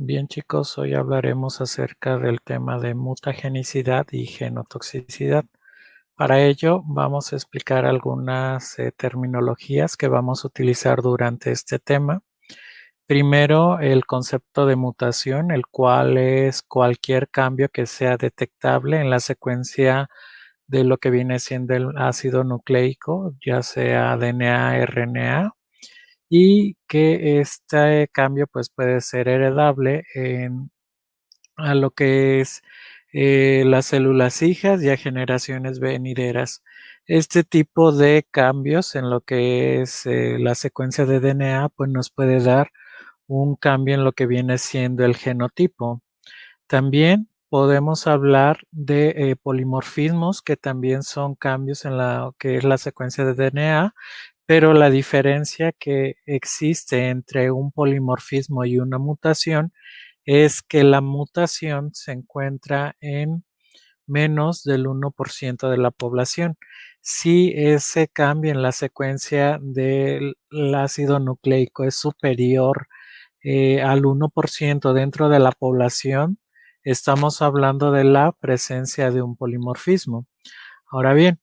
Bien chicos, hoy hablaremos acerca del tema de mutagenicidad y genotoxicidad. Para ello vamos a explicar algunas terminologías que vamos a utilizar durante este tema. Primero, el concepto de mutación, el cual es cualquier cambio que sea detectable en la secuencia de lo que viene siendo el ácido nucleico, ya sea DNA, RNA, y que este cambio pues puede ser heredable a lo que es las células hijas y a generaciones venideras. Este tipo de cambios en lo que es la secuencia de DNA pues nos puede dar un cambio en lo que viene siendo el genotipo. También podemos hablar de polimorfismos, que también son cambios en la que es la secuencia de DNA, pero la diferencia que existe entre un polimorfismo y una mutación es que la mutación se encuentra en menos del 1% de la población. Si ese cambio en la secuencia del ácido nucleico es superior al 1% dentro de la población, estamos hablando de la presencia de un polimorfismo. Ahora bien,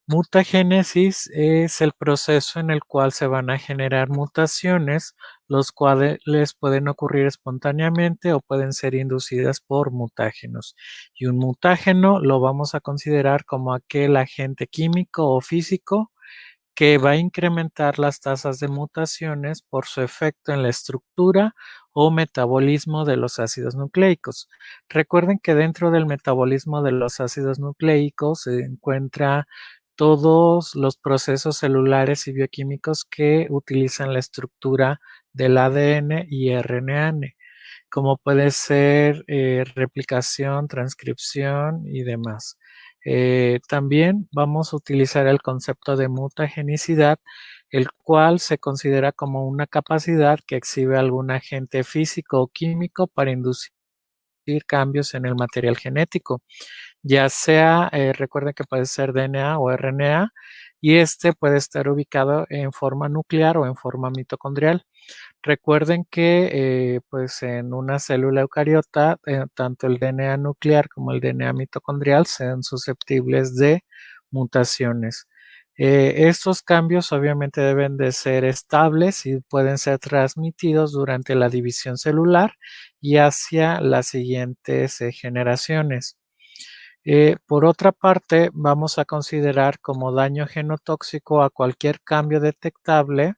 mutagénesis es el proceso en el cual se van a generar mutaciones, los cuales pueden ocurrir espontáneamente o pueden ser inducidas por mutágenos. Y un mutágeno lo vamos a considerar como aquel agente químico o físico que va a incrementar las tasas de mutaciones por su efecto en la estructura o metabolismo de los ácidos nucleicos. Recuerden que dentro del metabolismo de los ácidos nucleicos se encuentra todos los procesos celulares y bioquímicos que utilizan la estructura del ADN y RNA, como puede ser replicación, transcripción y demás. También vamos a utilizar el concepto de mutagenicidad, el cual se considera como una capacidad que exhibe algún agente físico o químico para inducir cambios en el material genético, ya sea, recuerden que puede ser DNA o RNA, y este puede estar ubicado en forma nuclear o en forma mitocondrial. Recuerden que pues en una célula eucariota, tanto el DNA nuclear como el DNA mitocondrial sean susceptibles de mutaciones. Estos cambios obviamente deben de ser estables y pueden ser transmitidos durante la división celular y hacia las siguientes generaciones. Por otra parte, vamos a considerar como daño genotóxico a cualquier cambio detectable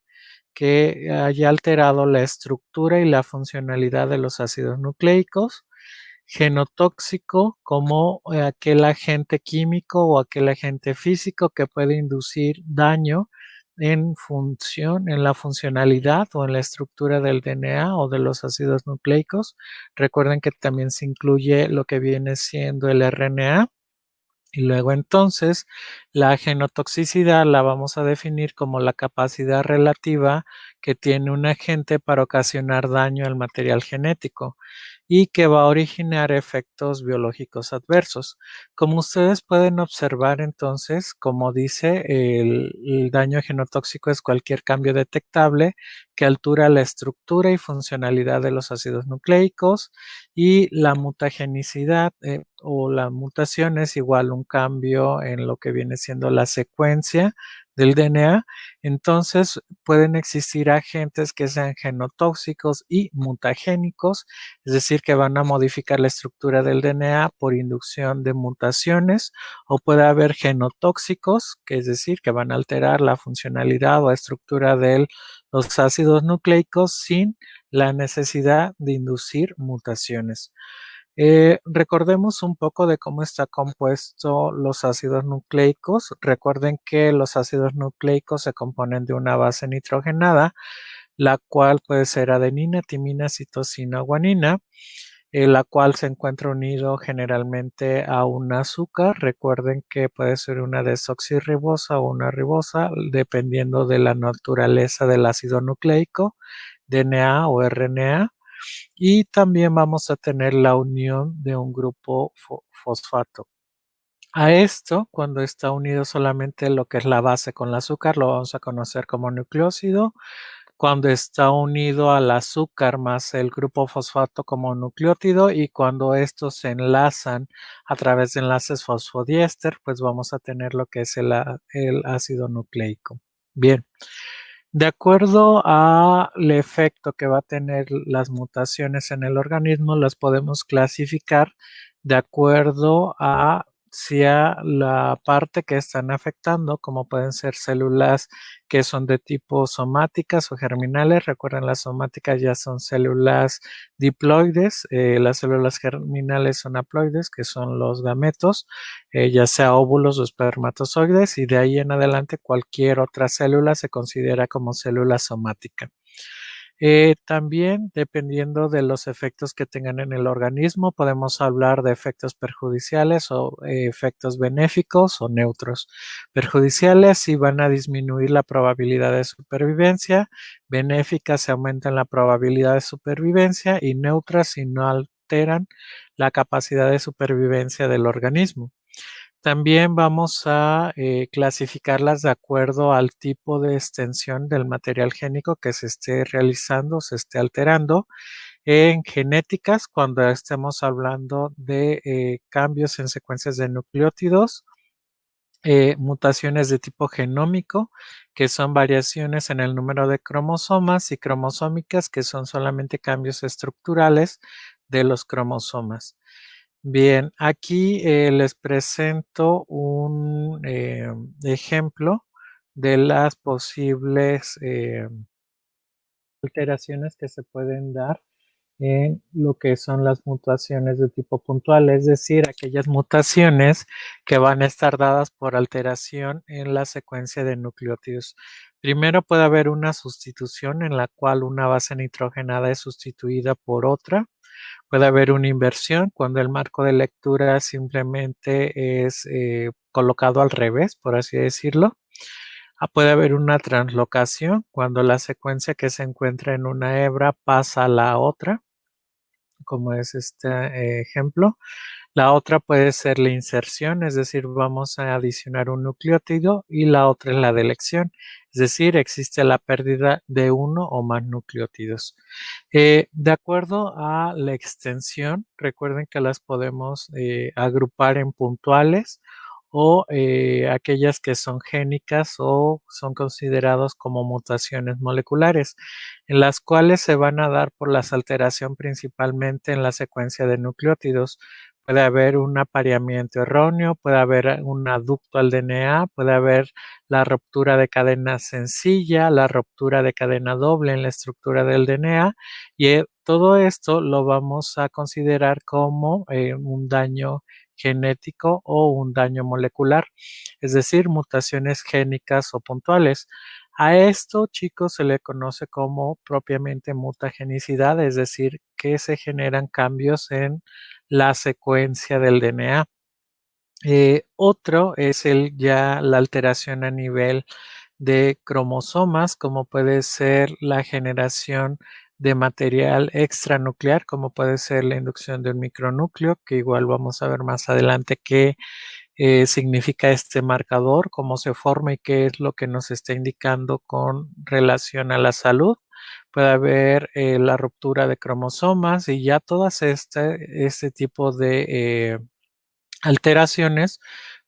que haya alterado la estructura y la funcionalidad de los ácidos nucleicos, genotóxico como aquel agente químico o aquel agente físico que puede inducir daño en la funcionalidad o en la estructura del DNA o de los ácidos nucleicos. Recuerden que también se incluye lo que viene siendo el RNA. Y luego entonces la genotoxicidad la vamos a definir como la capacidad relativa que tiene un agente para ocasionar daño al material genético y que va a originar efectos biológicos adversos. Como ustedes pueden observar entonces, como dice, el daño genotóxico es cualquier cambio detectable que altura la estructura y funcionalidad de los ácidos nucleicos, y la mutagenicidad o la mutación es igual a un cambio en lo que viene siendo la secuencia del DNA. Entonces pueden existir agentes que sean genotóxicos y mutagénicos, es decir, que van a modificar la estructura del DNA por inducción de mutaciones, o puede haber genotóxicos, que es decir, que van a alterar la funcionalidad o estructura de los ácidos nucleicos sin la necesidad de inducir mutaciones. Recordemos un poco de cómo está compuesto los ácidos nucleicos. Recuerden que los ácidos nucleicos se componen de una base nitrogenada, la cual puede ser adenina, timina, citosina o guanina, la cual se encuentra unido generalmente a un azúcar. Recuerden que puede ser una desoxirribosa o una ribosa, dependiendo de la naturaleza del ácido nucleico, DNA o RNA. Y también vamos a tener la unión de un grupo fosfato. A esto, cuando está unido solamente lo que es la base con el azúcar, lo vamos a conocer como nucleósido. cuando está unido al azúcar más el grupo fosfato como nucleótido, y cuando estos se enlazan a través de enlaces fosfodiéster, pues vamos a tener lo que es el ácido nucleico. Bien. De acuerdo al efecto que va a tener las mutaciones en el organismo, las podemos clasificar de acuerdo a si a la parte que están afectando, como pueden ser células que son de tipo somáticas o germinales. Recuerden, las somáticas ya son células diploides, las células germinales son haploides, que son los gametos, ya sea óvulos o espermatozoides, y de ahí en adelante cualquier otra célula se considera como célula somática. También, dependiendo de los efectos que tengan en el organismo, podemos hablar de efectos perjudiciales o efectos benéficos o neutros. Perjudiciales si van a disminuir la probabilidad de supervivencia, benéficas si aumentan la probabilidad de supervivencia, y neutras si no alteran la capacidad de supervivencia del organismo. También vamos a clasificarlas de acuerdo al tipo de extensión del material génico que se esté realizando, se esté alterando. En genéticas, cuando estemos hablando de cambios en secuencias de nucleótidos, mutaciones de tipo genómico, que son variaciones en el número de cromosomas, y cromosómicas, que son solamente cambios estructurales de los cromosomas. Bien, aquí les presento un ejemplo de las posibles alteraciones que se pueden dar en lo que son las mutaciones de tipo puntual, es decir, aquellas mutaciones que van a estar dadas por alteración en la secuencia de nucleótidos. Primero puede haber una sustitución en la cual una base nitrogenada es sustituida por otra. Puede haber una inversión cuando el marco de lectura simplemente es colocado al revés, por así decirlo. Puede haber una translocación cuando la secuencia que se encuentra en una hebra pasa a la otra, como es este ejemplo. La otra puede ser la inserción, es decir, vamos a adicionar un nucleótido, y la otra es la delección, es decir, existe la pérdida de uno o más nucleótidos. De acuerdo a la extensión, recuerden que las podemos agrupar en puntuales o aquellas que son génicas o son considerados como mutaciones moleculares, en las cuales se van a dar por las alteración principalmente en la secuencia de nucleótidos. Puede haber un apareamiento erróneo, puede haber un aducto al DNA, puede haber la ruptura de cadena sencilla, la ruptura de cadena doble en la estructura del DNA, y todo esto lo vamos a considerar como un daño genético o un daño molecular, es decir, mutaciones génicas o puntuales. A esto, chicos, se le conoce como propiamente mutagenicidad, es decir, que se generan cambios en la secuencia del DNA. Otro es ya la alteración a nivel de cromosomas, como puede ser la generación de material extranuclear, como puede ser la inducción de un micronúcleo, que igual vamos a ver más adelante qué significa este marcador, cómo se forma y qué es lo que nos está indicando con relación a la salud. Puede haber la ruptura de cromosomas, y ya todas este tipo de alteraciones,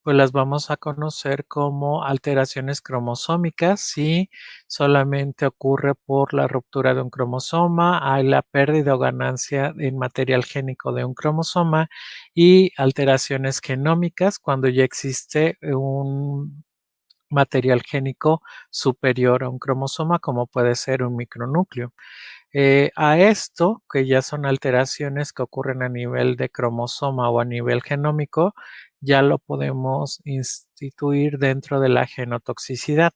pues las vamos a conocer como alteraciones cromosómicas. Si solamente ocurre por la ruptura de un cromosoma, hay la pérdida o ganancia en material génico de un cromosoma, y alteraciones genómicas cuando ya existe un material génico superior a un cromosoma, como puede ser un micronúcleo. A esto, que ya son alteraciones que ocurren a nivel de cromosoma o a nivel genómico, ya lo podemos instituir dentro de la genotoxicidad.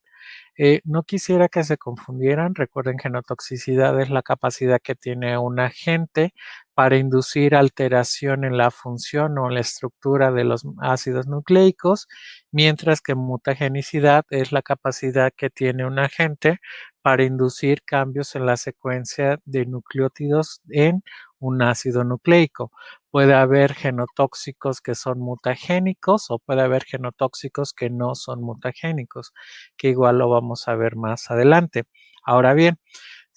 No quisiera que se confundieran. Recuerden, genotoxicidad es la capacidad que tiene un agente para inducir alteración en la función o en la estructura de los ácidos nucleicos, mientras que mutagenicidad es la capacidad que tiene un agente para inducir cambios en la secuencia de nucleótidos en un ácido nucleico. Puede haber genotóxicos que son mutagénicos, o puede haber genotóxicos que no son mutagénicos, que igual lo vamos a ver más adelante. Ahora bien,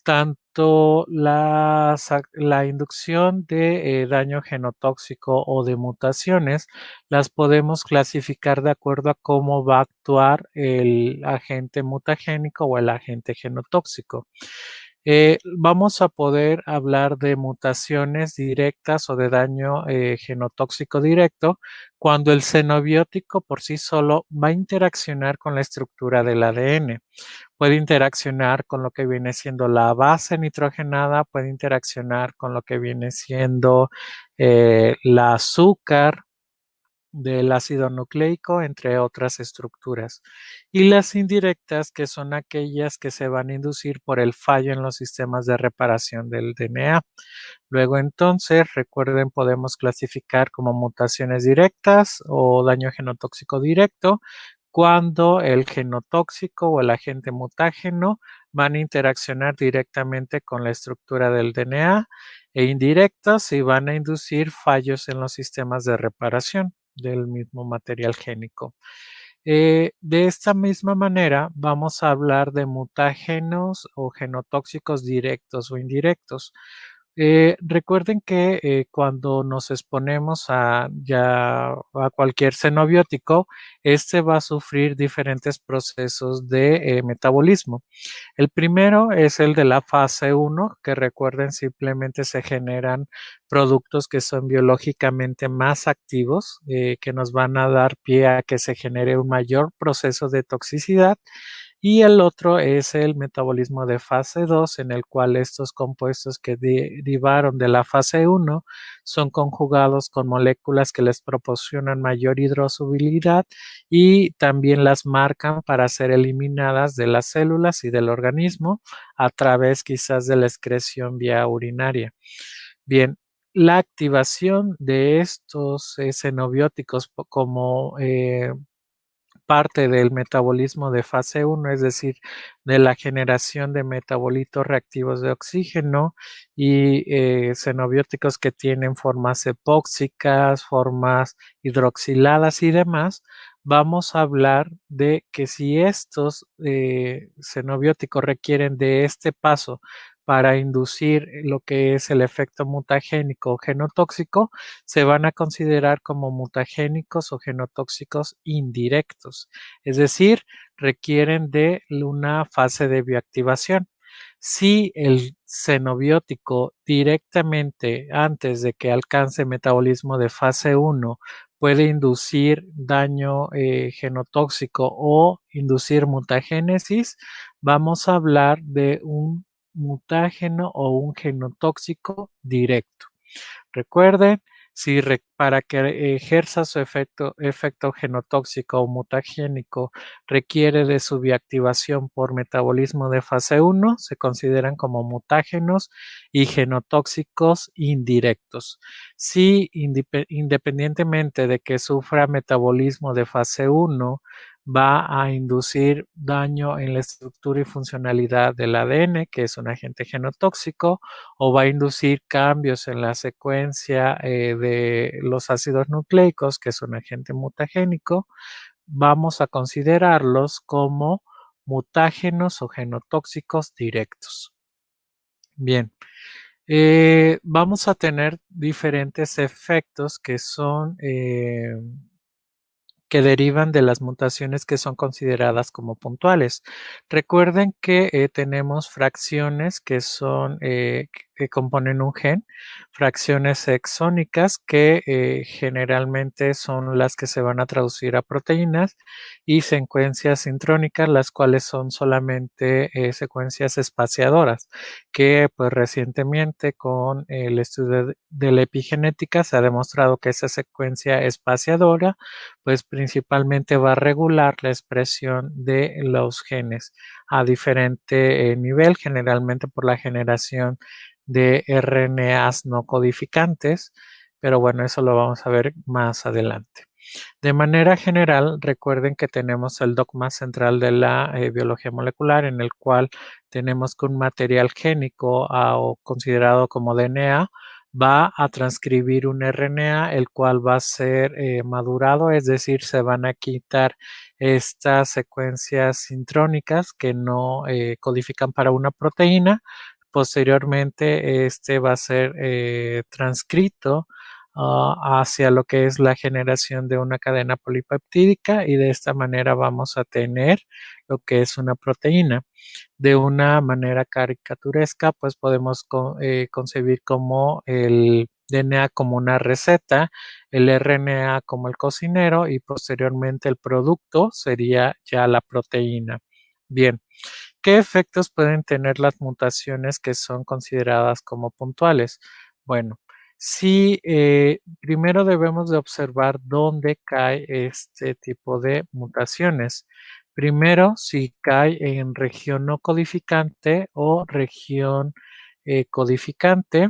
tanto la inducción de daño genotóxico o de mutaciones las podemos clasificar de acuerdo a cómo va a actuar el agente mutagénico o el agente genotóxico. Vamos a poder hablar de mutaciones directas o de daño genotóxico directo cuando el xenobiótico por sí solo va a interaccionar con la estructura del ADN. Puede interaccionar con lo que viene siendo la base nitrogenada, puede interaccionar con lo que viene siendo la azúcar del ácido nucleico, entre otras estructuras. Y las indirectas, que son aquellas que se van a inducir por el fallo en los sistemas de reparación del DNA. Luego entonces, recuerden, podemos clasificar como mutaciones directas o daño genotóxico directo cuando el genotóxico o el agente mutágeno van a interaccionar directamente con la estructura del DNA e indirectas y van a inducir fallos en los sistemas de reparación del mismo material génico. De esta misma manera, vamos a hablar de mutágenos o genotóxicos directos o indirectos. Recuerden que cuando nos exponemos a cualquier xenobiótico, este va a sufrir diferentes procesos de metabolismo. El primero es el de la fase 1, que recuerden simplemente se generan productos que son biológicamente más activos, que nos van a dar pie a que se genere un mayor proceso de toxicidad. Y el otro es el metabolismo de fase 2, en el cual estos compuestos que derivaron de la fase 1 son conjugados con moléculas que les proporcionan mayor hidrosolubilidad y también las marcan para ser eliminadas de las células y del organismo a través quizás de la excreción vía urinaria. Bien, la activación de estos xenobióticos como parte del metabolismo de fase 1, es decir, de la generación de metabolitos reactivos de oxígeno y xenobióticos que tienen formas epóxicas, formas hidroxiladas y demás. Vamos a hablar de que si estos xenobióticos requieren de este paso para inducir lo que es el efecto mutagénico o genotóxico, se van a considerar como mutagénicos o genotóxicos indirectos, es decir, requieren de una fase de bioactivación. Si el xenobiótico directamente antes de que alcance metabolismo de fase 1 puede inducir daño genotóxico o inducir mutagénesis, vamos a hablar de un mutágeno o un genotóxico directo. Recuerden, para que ejerza su efecto genotóxico o mutagénico requiere de su bioactivación por metabolismo de fase 1, se consideran como mutágenos y genotóxicos indirectos. Si independientemente de que sufra metabolismo de fase 1, va a inducir daño en la estructura y funcionalidad del ADN, que es un agente genotóxico, o va a inducir cambios en la secuencia de los ácidos nucleicos, que es un agente mutagénico, vamos a considerarlos como mutágenos o genotóxicos directos. Bien, vamos a tener diferentes efectos que son que derivan de las mutaciones que son consideradas como puntuales. Recuerden que tenemos fracciones que son que componen un gen, fracciones exónicas que generalmente son las que se van a traducir a proteínas y secuencias intrónicas, las cuales son solamente secuencias espaciadoras, que pues recientemente con el estudio de la epigenética se ha demostrado que esa secuencia espaciadora pues principalmente va a regular la expresión de los genes a diferente nivel, generalmente por la generación de RNAs no codificantes, pero bueno, eso lo vamos a ver más adelante. De manera general, recuerden que tenemos el dogma central de la biología molecular, en el cual tenemos que un material génico o considerado como DNA va a transcribir un RNA, el cual va a ser madurado, es decir, se van a quitar estas secuencias intrónicas que no codifican para una proteína. Posteriormente, este va a ser transcrito hacia lo que es la generación de una cadena polipeptídica y de esta manera vamos a tener lo que es una proteína. De una manera caricaturesca, pues podemos concebir como el DNA como una receta, el RNA como el cocinero y posteriormente el producto sería ya la proteína. Bien, ¿qué efectos pueden tener las mutaciones que son consideradas como puntuales? Bueno, sí, primero debemos de observar dónde cae este tipo de mutaciones. Primero, si cae en región no codificante o región codificante,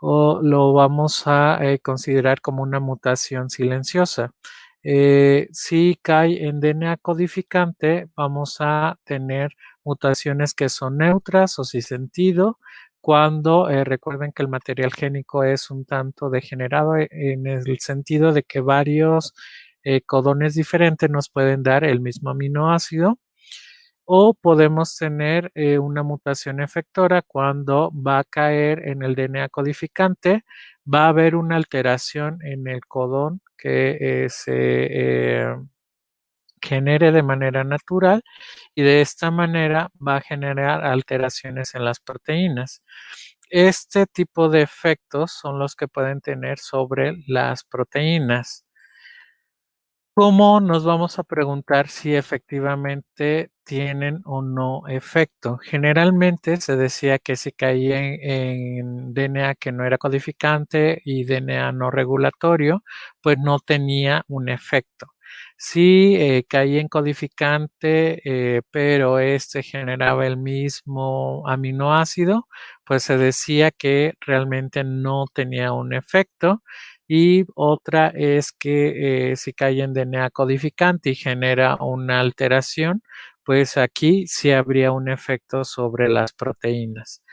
o lo vamos a considerar como una mutación silenciosa. Si cae en DNA codificante, vamos a tener mutaciones que son neutras o sin sentido, cuando recuerden que el material génico es un tanto degenerado en el sentido de que varios codones diferentes nos pueden dar el mismo aminoácido o podemos tener una mutación efectora cuando va a caer en el DNA codificante, va a haber una alteración en el codón que se genere de manera natural y de esta manera va a generar alteraciones en las proteínas. Este tipo de efectos son los que pueden tener sobre las proteínas. ¿Cómo nos vamos a preguntar si efectivamente tienen o no efecto? Generalmente se decía que si caía en DNA que no era codificante y DNA no regulatorio, pues no tenía un efecto. Si caía en codificante, pero este generaba el mismo aminoácido, pues se decía que realmente no tenía un efecto. Y otra es que si cae en DNA codificante y genera una alteración, pues aquí sí habría un efecto sobre las proteínas.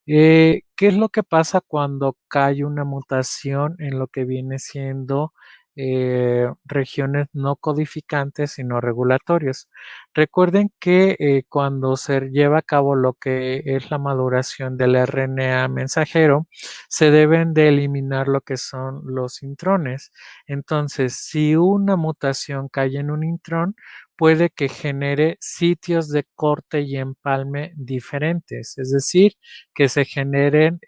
¿Qué es lo que pasa cuando cae una mutación en lo que viene siendo regiones no codificantes y no regulatorios? Recuerden que cuando se lleva a cabo lo que es la maduración del RNA mensajero, se deben de eliminar lo que son los intrones. Entonces, si una mutación cae en un intrón, puede que genere sitios de corte y empalme diferentes, es decir, que se generen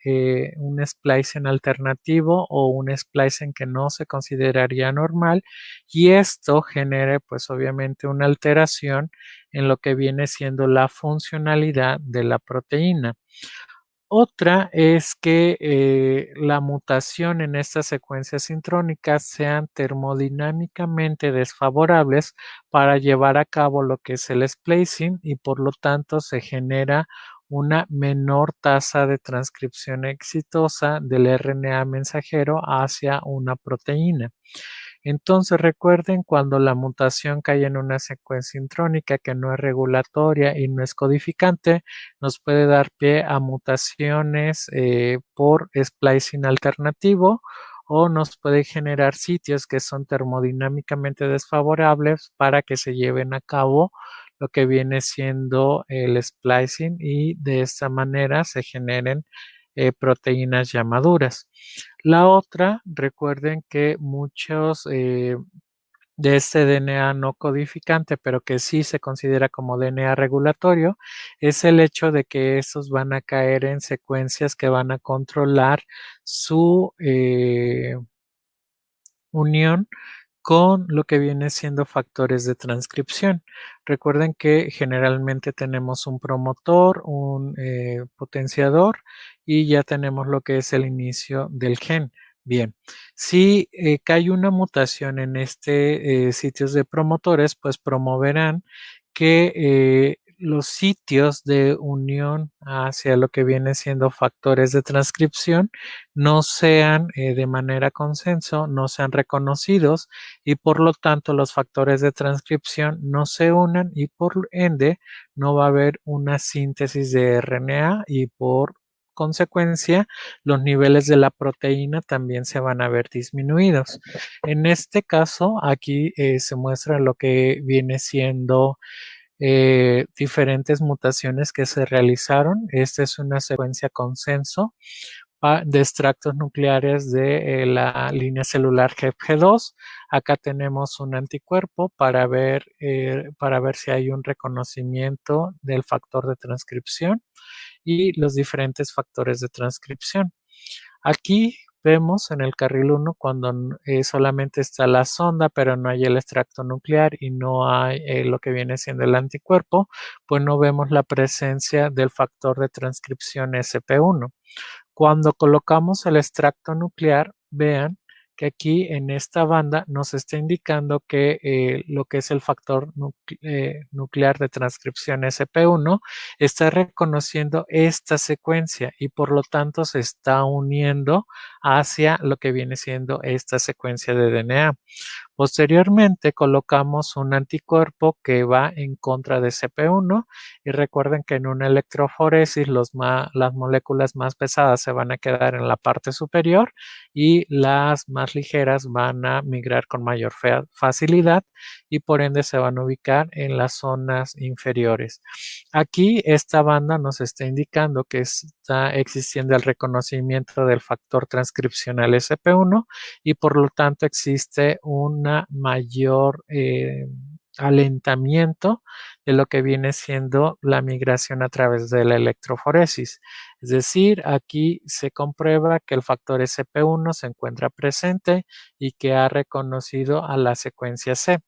un splicing alternativo o un splicing que no se consideraría normal y esto genere pues obviamente una alteración en lo que viene siendo la funcionalidad de la proteína. Otra es que la mutación en estas secuencias sintrónicas sean termodinámicamente desfavorables para llevar a cabo lo que es el splicing y por lo tanto se genera una menor tasa de transcripción exitosa del RNA mensajero hacia una proteína. Entonces recuerden cuando la mutación cae en una secuencia intrónica que no es regulatoria y no es codificante, nos puede dar pie a mutaciones por splicing alternativo o nos puede generar sitios que son termodinámicamente desfavorables para que se lleven a cabo lo que viene siendo el splicing y de esta manera se generen proteínas ya maduras. La otra, recuerden que muchos de este DNA no codificante, pero que sí se considera como DNA regulatorio, es el hecho de que estos van a caer en secuencias que van a controlar su unión con lo que viene siendo factores de transcripción. Recuerden que generalmente tenemos un promotor, un potenciador y ya tenemos lo que es el inicio del gen. Bien, si cae una mutación en este sitios de promotores, pues promoverán que los sitios de unión hacia lo que viene siendo factores de transcripción no sean de manera consenso, no sean reconocidos y por lo tanto los factores de transcripción no se unan y por ende no va a haber una síntesis de RNA y por consecuencia, los niveles de la proteína también se van a ver disminuidos. En este caso, aquí se muestra lo que viene siendo diferentes mutaciones que se realizaron. Esta es una secuencia consenso de extractos nucleares de la línea celular GEP-G2. Acá tenemos un anticuerpo para ver si hay un reconocimiento del factor de transcripción y los diferentes factores de transcripción. Aquí vemos en el carril 1 cuando solamente está la sonda, pero no hay el extracto nuclear y no hay lo que viene siendo el anticuerpo, pues no vemos la presencia del factor de transcripción SP1. Cuando colocamos el extracto nuclear, vean que aquí en esta banda nos está indicando que lo que es el factor nuclear de transcripción SP1 está reconociendo esta secuencia y por lo tanto se está uniendo hacia lo que viene siendo esta secuencia de DNA. Posteriormente colocamos un anticuerpo que va en contra de CP1 y recuerden que en una electroforesis las moléculas más pesadas se van a quedar en la parte superior y las más ligeras van a migrar con mayor facilidad y por ende se van a ubicar en las zonas inferiores. Aquí esta banda nos está indicando que está existiendo el reconocimiento del factor transcripcional SP1 y por lo tanto existe una mayor alentamiento de lo que viene siendo la migración a través de la electroforesis. Es decir, aquí se comprueba que el factor SP1 se encuentra presente y que ha reconocido a la secuencia C.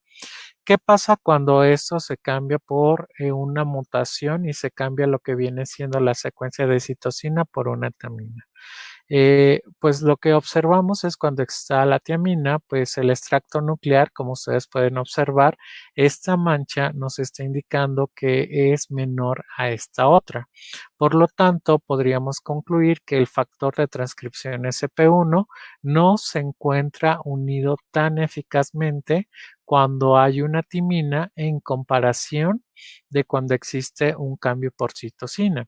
¿Qué pasa cuando esto se cambia por una mutación y se cambia lo que viene siendo la secuencia de citosina por una tamina? Pues lo que observamos es cuando está la tiamina, pues el extracto nuclear, como ustedes pueden observar, esta mancha nos está indicando que es menor a esta otra. Por lo tanto, podríamos concluir que el factor de transcripción SP1 no se encuentra unido tan eficazmente cuando hay una timina en comparación de cuando existe un cambio por citosina.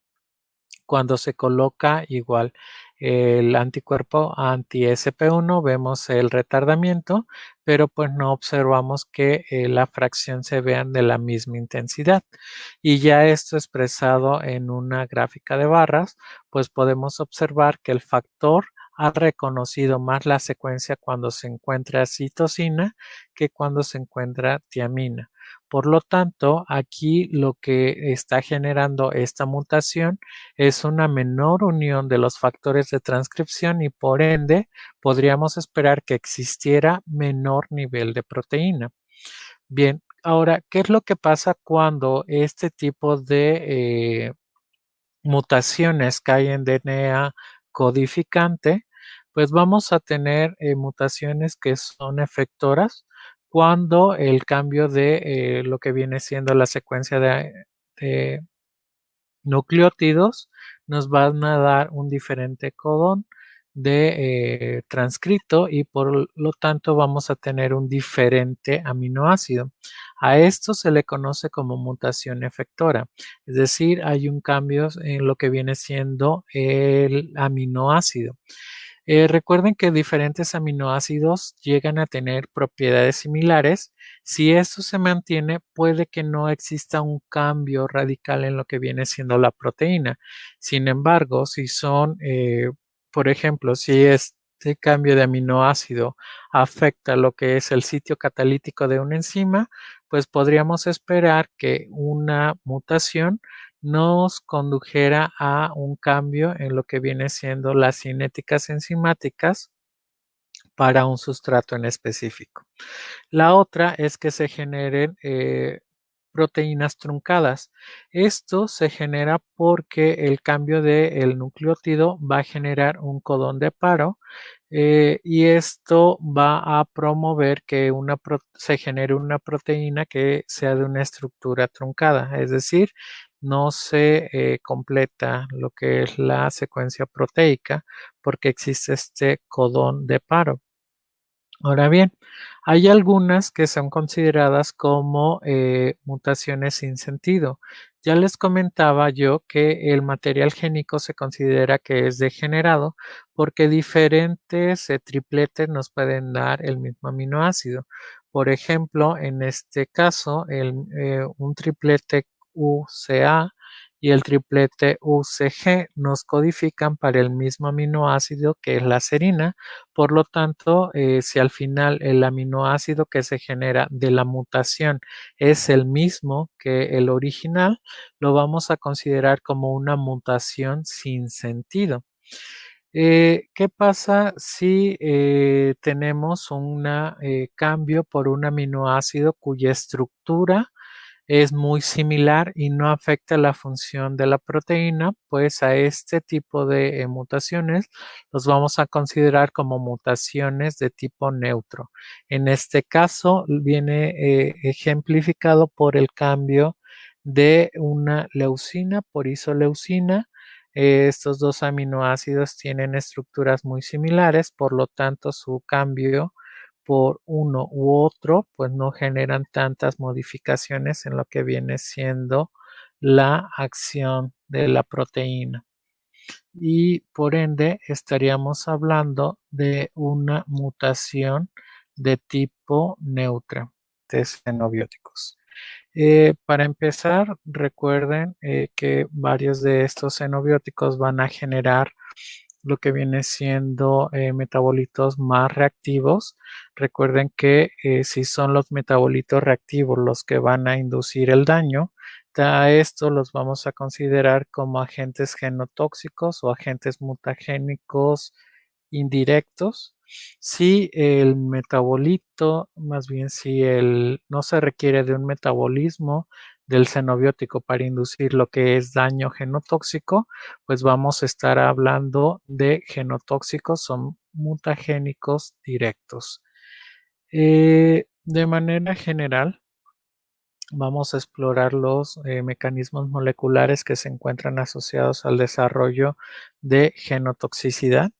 Cuando se coloca igual el anticuerpo anti-SP1 vemos el retardamiento, pero pues no observamos que la fracción se vean de la misma intensidad. Y ya esto expresado en una gráfica de barras, pues podemos observar que el factor ha reconocido más la secuencia cuando se encuentra citosina que cuando se encuentra tiamina. Por lo tanto, aquí lo que está generando esta mutación es una menor unión de los factores de transcripción y por ende podríamos esperar que existiera menor nivel de proteína. Bien, ahora, ¿qué es lo que pasa cuando este tipo de mutaciones caen en DNA codificante? Pues vamos a tener mutaciones que son efectoras cuando el cambio de lo que viene siendo la secuencia de nucleótidos nos van a dar un diferente codón de transcrito y por lo tanto vamos a tener un diferente aminoácido. A esto se le conoce como mutación efectora, es decir, hay un cambio en lo que viene siendo el aminoácido. Recuerden que diferentes aminoácidos llegan a tener propiedades similares. Si esto se mantiene, puede que no exista un cambio radical en lo que viene siendo la proteína. Sin embargo, si son, por ejemplo, si este cambio de aminoácido afecta lo que es el sitio catalítico de una enzima, pues podríamos esperar que una mutación nos condujera a un cambio en lo que viene siendo las cinéticas enzimáticas para un sustrato en específico. La otra es que se generen proteínas truncadas. Esto se genera porque el cambio del nucleótido va a generar un codón de paro y esto va a promover que se genere una proteína que sea de una estructura truncada, es decir, no se completa lo que es la secuencia proteica porque existe este codón de paro. Ahora bien, Hay algunas que son consideradas como mutaciones sin sentido. Ya les comentaba yo que el material génico se considera que es degenerado porque diferentes tripletes nos pueden dar el mismo aminoácido. Por ejemplo, en este caso, un triplete UCA y el triplete UCG nos codifican para el mismo aminoácido que es la serina. Por lo tanto, si al final el aminoácido que se genera de la mutación es el mismo que el original, lo vamos a considerar como una mutación sin sentido. ¿Qué pasa si tenemos un cambio por un aminoácido cuya estructura es muy similar y no afecta la función de la proteína? Pues a este tipo de mutaciones los vamos a considerar como mutaciones de tipo neutro. En este caso viene ejemplificado por el cambio de una leucina por isoleucina. Estos dos aminoácidos tienen estructuras muy similares, por lo tanto su cambio por uno u otro, pues no generan tantas modificaciones en lo que viene siendo la acción de la proteína. Y por ende estaríamos hablando de una mutación de tipo neutra de xenobióticos. Para empezar, recuerden que varios de estos xenobióticos van a generar lo que viene siendo metabolitos más reactivos. Recuerden que si son los metabolitos reactivos los que van a inducir el daño, a esto los vamos a considerar como agentes genotóxicos o agentes mutagénicos indirectos. Si el metabolito, más bien si no se requiere de un metabolismo del xenobiótico para inducir lo que es daño genotóxico, pues vamos a estar hablando de genotóxicos, son mutagénicos directos. De manera general, vamos a explorar los mecanismos moleculares que se encuentran asociados al desarrollo de genotoxicidad.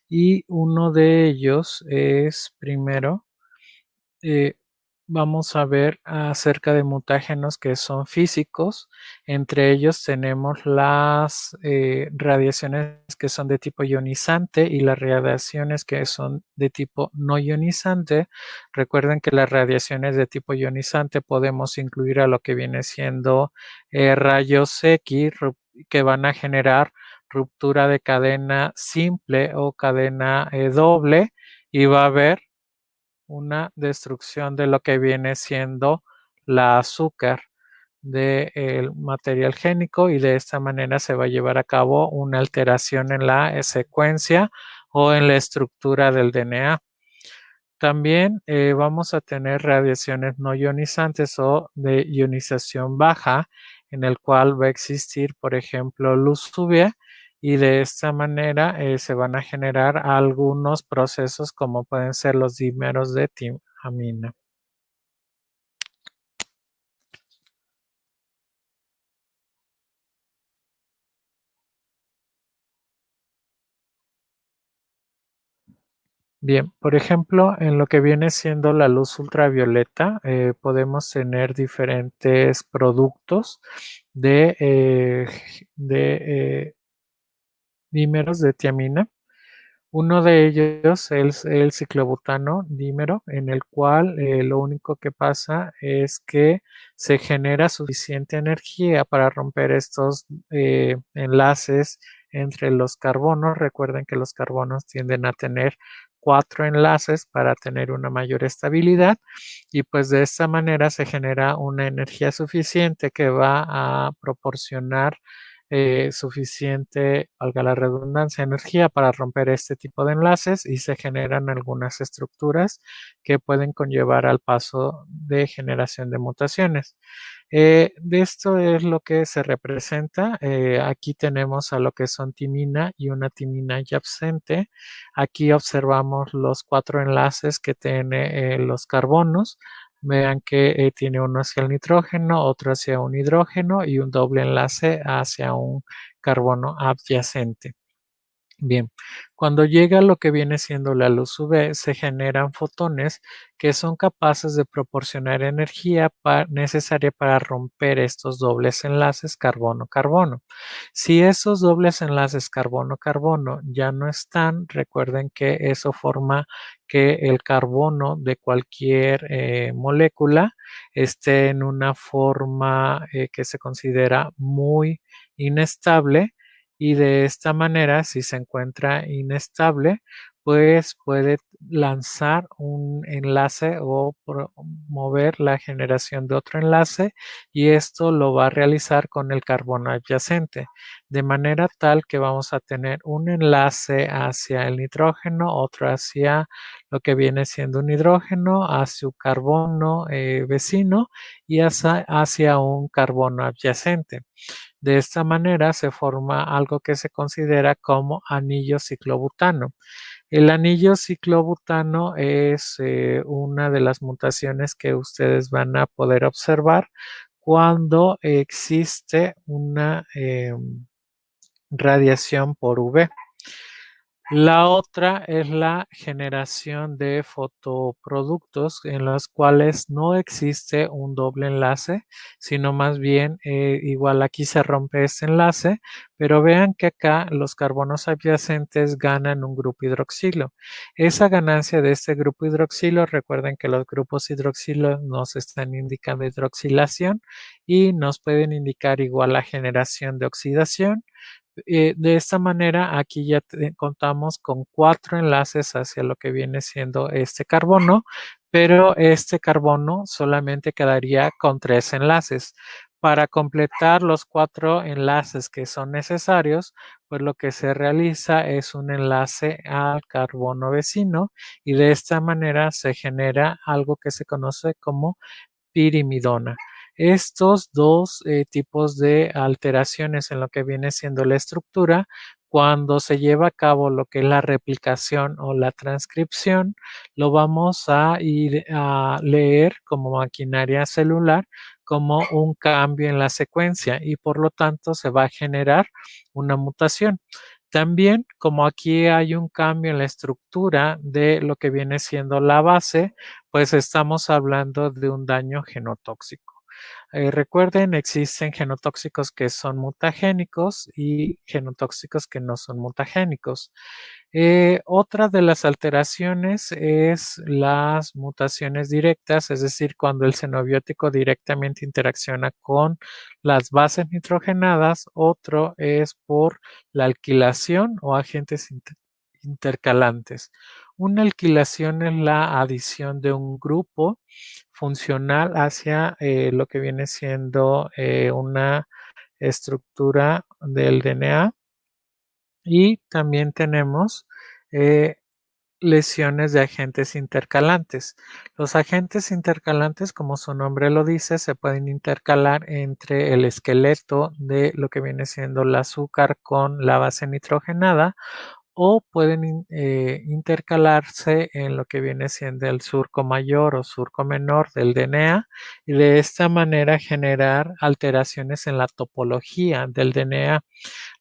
Y uno de ellos es, primero, eh, vamos a ver acerca de mutágenos que son físicos. Entre ellos tenemos las radiaciones que son de tipo ionizante y las radiaciones que son de tipo no ionizante. Recuerden que las radiaciones de tipo ionizante podemos incluir a lo que viene siendo rayos X que van a generar ruptura de cadena simple o cadena doble, y va a haber una destrucción de lo que viene siendo la azúcar del material génico, y de esta manera se va a llevar a cabo una alteración en la secuencia o en la estructura del DNA. También vamos a tener radiaciones no ionizantes o de ionización baja, en el cual va a existir, por ejemplo, luz UV, y de esta manera se van a generar algunos procesos como pueden ser los dímeros de tiamina. Bien, por ejemplo, en lo que viene siendo la luz ultravioleta, podemos tener diferentes productos de dímeros de tiamina. Uno de ellos es el ciclobutano dímero, en el cual lo único que pasa es que se genera suficiente energía para romper estos enlaces entre los carbonos. Recuerden que los carbonos tienden a tener 4 enlaces para tener una mayor estabilidad, y pues de esta manera se genera una energía suficiente que va a proporcionar suficiente, valga la redundancia, energía para romper este tipo de enlaces, y se generan algunas estructuras que pueden conllevar al paso de generación de mutaciones. De esto es lo que se representa. Aquí tenemos a lo que son timina y una timina ya ausente. Aquí observamos los 4 enlaces que tiene los carbonos. Vean que tiene uno hacia el nitrógeno, otro hacia un hidrógeno y un doble enlace hacia un carbono adyacente. Bien, cuando llega lo que viene siendo la luz UV, se generan fotones que son capaces de proporcionar energía necesaria para romper estos dobles enlaces carbono-carbono. Si esos dobles enlaces carbono-carbono ya no están, recuerden que eso forma que el carbono de cualquier molécula esté en una forma que se considera muy inestable, y de esta manera, si se encuentra inestable, pues puede lanzar un enlace o promover la generación de otro enlace, y esto lo va a realizar con el carbono adyacente, de manera tal que vamos a tener un enlace hacia el nitrógeno, otro hacia lo que viene siendo un hidrógeno, hacia un carbono vecino y hacia un carbono adyacente. De esta manera se forma algo que se considera como anillo ciclobutano. El anillo ciclobutano es una de las mutaciones que ustedes van a poder observar cuando existe una radiación por UV. La otra es la generación de fotoproductos en los cuales no existe un doble enlace, sino más bien igual aquí se rompe este enlace, pero vean que acá los carbonos adyacentes ganan un grupo hidroxilo. Esa ganancia de este grupo hidroxilo, recuerden que los grupos hidroxilo nos están indicando hidroxilación y nos pueden indicar igual la generación de oxidación. De esta manera, aquí ya contamos con 4 enlaces hacia lo que viene siendo este carbono, pero este carbono solamente quedaría con 3 enlaces. Para completar los 4 enlaces que son necesarios, pues lo que se realiza es un enlace al carbono vecino, y de esta manera se genera algo que se conoce como pirimidona. Estos dos tipos de alteraciones en lo que viene siendo la estructura, cuando se lleva a cabo lo que es la replicación o la transcripción, lo vamos a ir a leer como maquinaria celular como un cambio en la secuencia, y por lo tanto se va a generar una mutación. También, como aquí hay un cambio en la estructura de lo que viene siendo la base, pues estamos hablando de un daño genotóxico. Recuerden, existen genotóxicos que son mutagénicos y genotóxicos que no son mutagénicos. Otra de las alteraciones es las mutaciones directas, es decir, cuando el xenobiótico directamente interacciona con las bases nitrogenadas. Otro es por la alquilación o agentes intercalantes. Una alquilación es la adición de un grupo funcional hacia lo que viene siendo una estructura del DNA, y también tenemos eh, lesiones de agentes intercalantes. Los agentes intercalantes, como su nombre lo dice, se pueden intercalar entre el esqueleto de lo que viene siendo el azúcar con la base nitrogenada, o pueden intercalarse en lo que viene siendo el surco mayor o surco menor del DNA, y de esta manera generar alteraciones en la topología del DNA.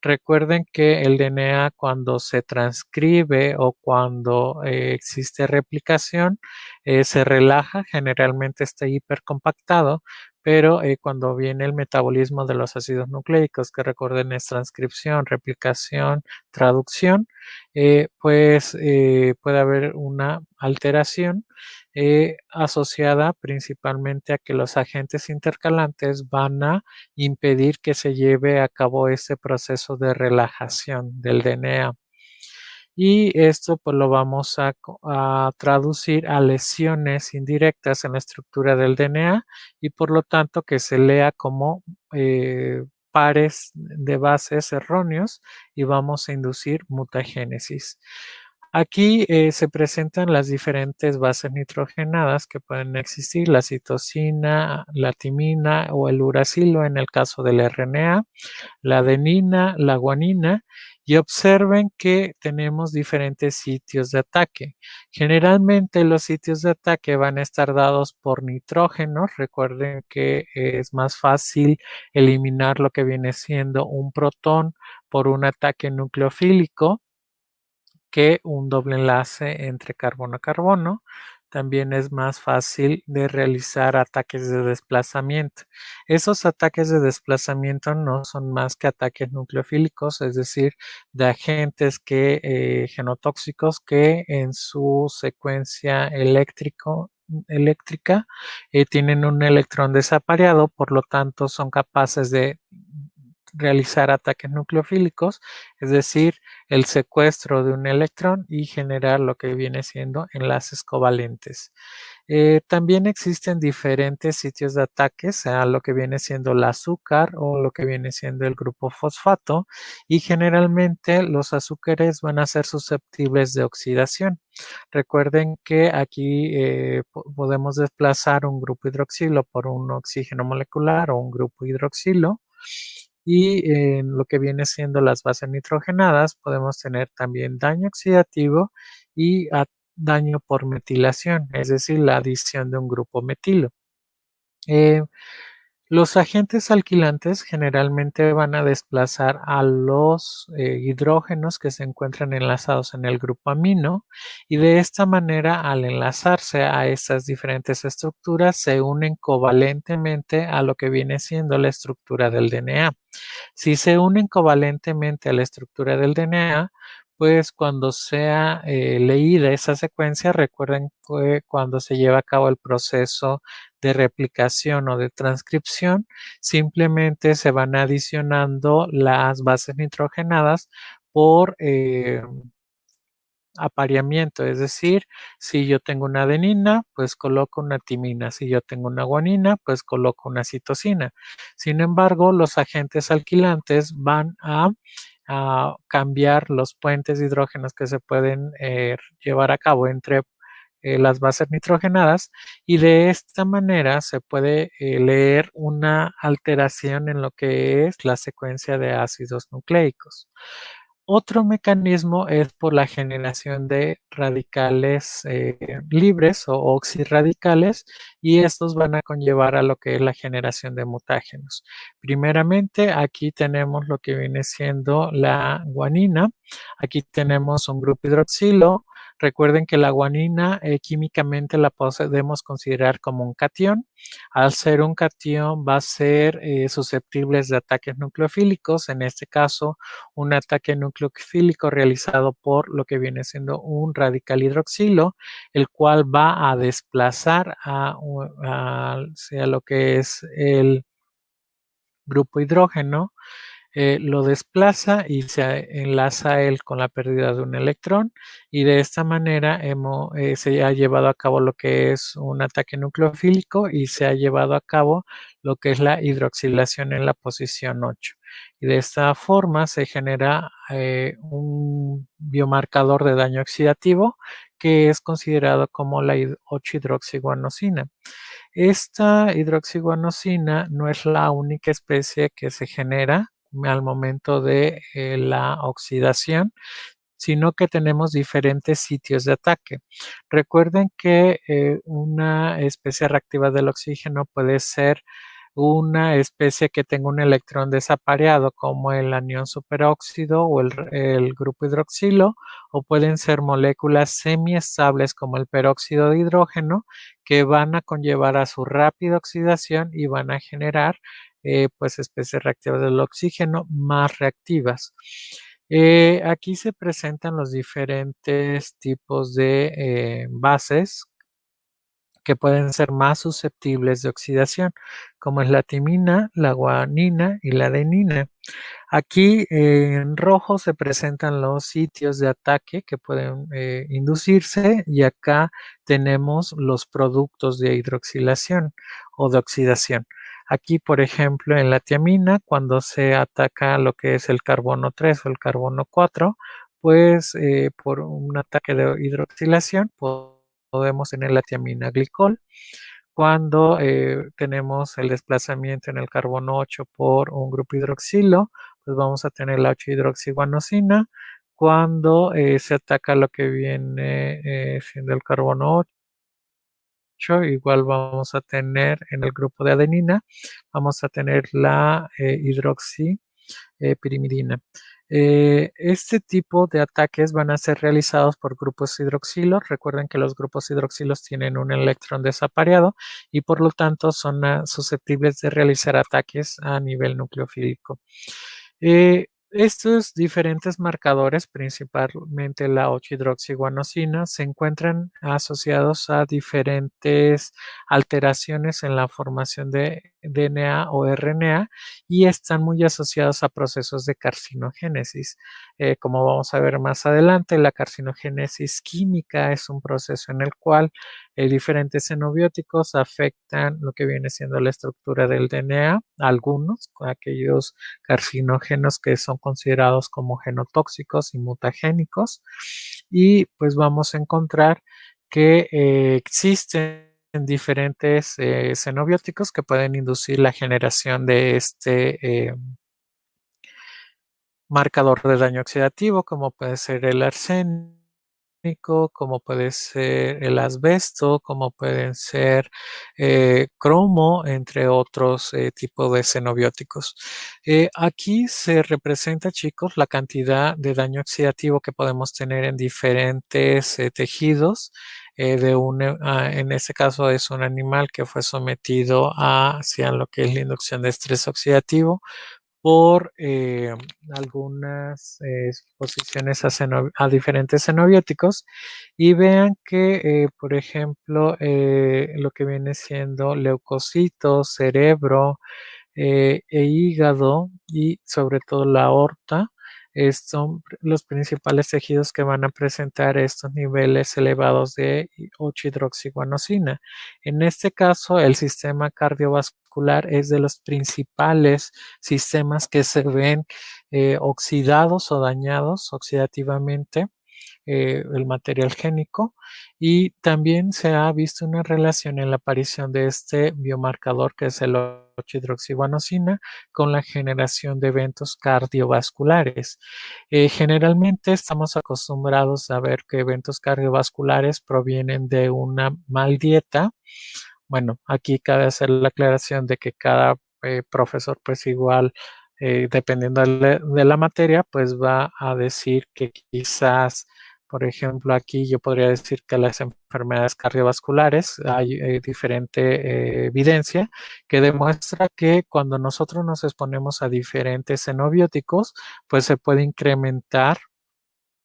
Recuerden que el DNA, cuando se transcribe o cuando existe replicación, se relaja, generalmente está hipercompactado, pero cuando viene el metabolismo de los ácidos nucleicos, que recuerden es transcripción, replicación, traducción, pues puede haber una alteración asociada principalmente a que los agentes intercalantes van a impedir que se lleve a cabo ese proceso de relajación del DNA. Y esto pues lo vamos a traducir a lesiones indirectas en la estructura del DNA, y por lo tanto que se lea como pares de bases erróneos, y vamos a inducir mutagénesis. Aquí se presentan las diferentes bases nitrogenadas que pueden existir: la citosina, la timina o el uracilo en el caso del RNA, la adenina, la guanina, y observen que tenemos diferentes sitios de ataque. Generalmente los sitios de ataque van a estar dados por nitrógenos. Recuerden que es más fácil eliminar lo que viene siendo un protón por un ataque nucleofílico. que un doble enlace entre carbono a carbono. También es más fácil de realizar ataques de desplazamiento. Esos ataques de desplazamiento no son más que ataques nucleofílicos, es decir, de agentes genotóxicos que en su secuencia eléctrica tienen un electrón desapareado, por lo tanto son capaces de realizar ataques nucleofílicos, es decir, el secuestro de un electrón y generar lo que viene siendo enlaces covalentes. También existen diferentes sitios de ataques a lo que viene siendo el azúcar o lo que viene siendo el grupo fosfato, y generalmente los azúcares van a ser susceptibles de oxidación. Recuerden que aquí podemos desplazar un grupo hidroxilo por un oxígeno molecular o un grupo hidroxilo. Y en lo que viene siendo las bases nitrogenadas podemos tener también daño oxidativo y daño por metilación, es decir, la adición de un grupo metilo. Eh, los agentes alquilantes generalmente van a desplazar a los hidrógenos que se encuentran enlazados en el grupo amino, y de esta manera, al enlazarse a estas diferentes estructuras, se unen covalentemente a lo que viene siendo la estructura del DNA. Si se unen covalentemente a la estructura del DNA, pues cuando sea leída esa secuencia, recuerden que cuando se lleva a cabo el proceso de replicación o de transcripción, simplemente se van adicionando las bases nitrogenadas por apareamiento, es decir, si yo tengo una adenina, pues coloco una timina; si yo tengo una guanina, pues coloco una citosina. Sin embargo, los agentes alquilantes van a cambiar los puentes de hidrógenos que se pueden llevar a cabo entre las bases nitrogenadas, y de esta manera se puede leer una alteración en lo que es la secuencia de ácidos nucleicos. Otro mecanismo es por la generación de radicales libres o oxirradicales, y estos van a conllevar a lo que es la generación de mutágenos. Primeramente, aquí tenemos lo que viene siendo la guanina. Aquí tenemos un grupo hidroxilo. Recuerden que la guanina químicamente la podemos considerar como un catión. Al ser un catión va a ser susceptible de ataques nucleofílicos, en este caso un ataque nucleofílico realizado por lo que viene siendo un radical hidroxilo, el cual va a desplazar sea lo que es el grupo hidrógeno, lo desplaza y se enlaza él con la pérdida de un electrón, y de esta manera se ha llevado a cabo lo que es un ataque nucleofílico y se ha llevado a cabo lo que es la hidroxilación en la posición 8. Y de esta forma se genera un biomarcador de daño oxidativo que es considerado como la 8-hidroxiguanosina. Esta hidroxiguanosina no es la única especie que se genera al momento de la oxidación, sino que tenemos diferentes sitios de ataque. Recuerden que una especie reactiva del oxígeno puede ser una especie que tenga un electrón desapareado, como el anión superóxido o el grupo hidroxilo, o pueden ser moléculas semiestables como el peróxido de hidrógeno, que van a conllevar a su rápida oxidación y van a generar pues especies reactivas del oxígeno más reactivas. Aquí se presentan los diferentes tipos de bases que pueden ser más susceptibles de oxidación, como es la timina, la guanina y la adenina. Aquí en rojo se presentan los sitios de ataque que pueden inducirse, y acá tenemos los productos de hidroxilación o de oxidación. Aquí, por ejemplo, en la tiamina, cuando se ataca lo que es el carbono 3 o el carbono 4, pues por un ataque de hidroxilación podemos tener la tiamina glicol. Cuando tenemos el desplazamiento en el carbono 8 por un grupo hidroxilo, pues vamos a tener la 8-hidroxiguanosina. Cuando se ataca lo que viene siendo el carbono 8, igual vamos a tener en el grupo de adenina, vamos a tener la hidroxipirimidina. Este tipo de ataques van a ser realizados por grupos hidroxilos. Recuerden que los grupos hidroxilos tienen un electrón desapareado y por lo tanto son susceptibles de realizar ataques a nivel nucleofílico. Estos diferentes marcadores, principalmente la 8-hidroxiguanosina, se encuentran asociados a diferentes alteraciones en la formación de DNA o RNA y están muy asociados a procesos de carcinogénesis. Como vamos a ver más adelante, la carcinogénesis química es un proceso en el cual diferentes xenobióticos afectan lo que viene siendo la estructura del DNA, algunos, aquellos carcinógenos que son considerados como genotóxicos y mutagénicos. Y pues vamos a encontrar que existen diferentes xenobióticos que pueden inducir la generación de este marcador de daño oxidativo, como puede ser el arsénico, como puede ser el asbesto, como pueden ser cromo, entre otros tipos de xenobióticos. Aquí se representa, chicos, la cantidad de daño oxidativo que podemos tener en diferentes tejidos. En este caso es un animal que fue sometido hacia lo que es la inducción de estrés oxidativo por algunas exposiciones a diferentes xenobióticos y vean que, por ejemplo, lo que viene siendo leucocitos, cerebro e hígado y sobre todo la aorta, son los principales tejidos que van a presentar estos niveles elevados de 8-hidroxiguanosina. En este caso, el sistema cardiovascular es de los principales sistemas que se ven oxidados o dañados oxidativamente, el material génico, y también se ha visto una relación en la aparición de este biomarcador que es el 8-hidroxiguanosina con la generación de eventos cardiovasculares. Generalmente estamos acostumbrados a ver que eventos cardiovasculares provienen de una mal dieta. Bueno, aquí cabe hacer la aclaración de que cada profesor pues igual dependiendo de la materia, pues va a decir que quizás, por ejemplo, aquí yo podría decir que las enfermedades cardiovasculares hay diferente evidencia que demuestra que cuando nosotros nos exponemos a diferentes xenobióticos, pues se puede incrementar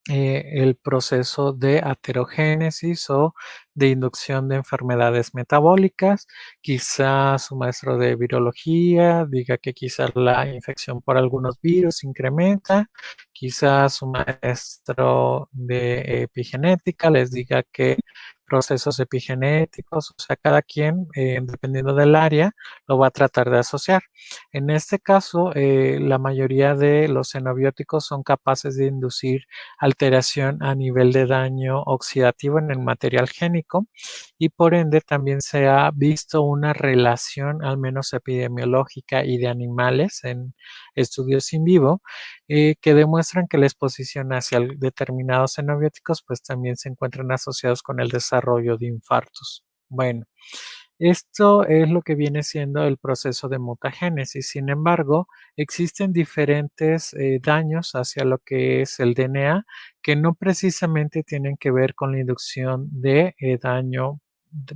el proceso de aterogénesis o de inducción de enfermedades metabólicas. Quizás su maestro de virología diga que quizás la infección por algunos virus incrementa. Quizás su maestro de epigenética les diga que procesos epigenéticos, o sea, cada quien, dependiendo del área, lo va a tratar de asociar. En este caso, la mayoría de los xenobióticos son capaces de inducir alteración a nivel de daño oxidativo en el material génico y por ende también se ha visto una relación, al menos epidemiológica y de animales en estudios in vivo, que demuestran que la exposición hacia determinados xenobióticos pues también se encuentran asociados con el desarrollo de infartos. Bueno, esto es lo que viene siendo el proceso de mutagénesis. Sin embargo, existen diferentes daños hacia lo que es el DNA que no precisamente tienen que ver con la inducción de daño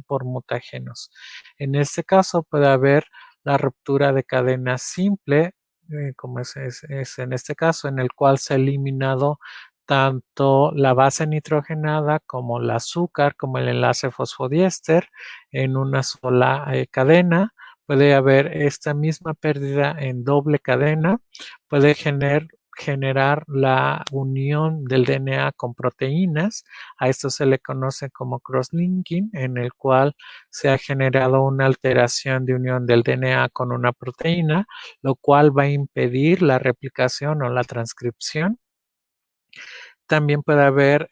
por mutágenos. En este caso puede haber la ruptura de cadena simple, como es en este caso, en el cual se ha eliminado tanto la base nitrogenada como el azúcar, como el enlace fosfodiéster en una sola cadena. Puede haber esta misma pérdida en doble cadena. Puede generar la unión del DNA con proteínas. A esto se le conoce como crosslinking, en el cual se ha generado una alteración de unión del DNA con una proteína, lo cual va a impedir la replicación o la transcripción. También puede haber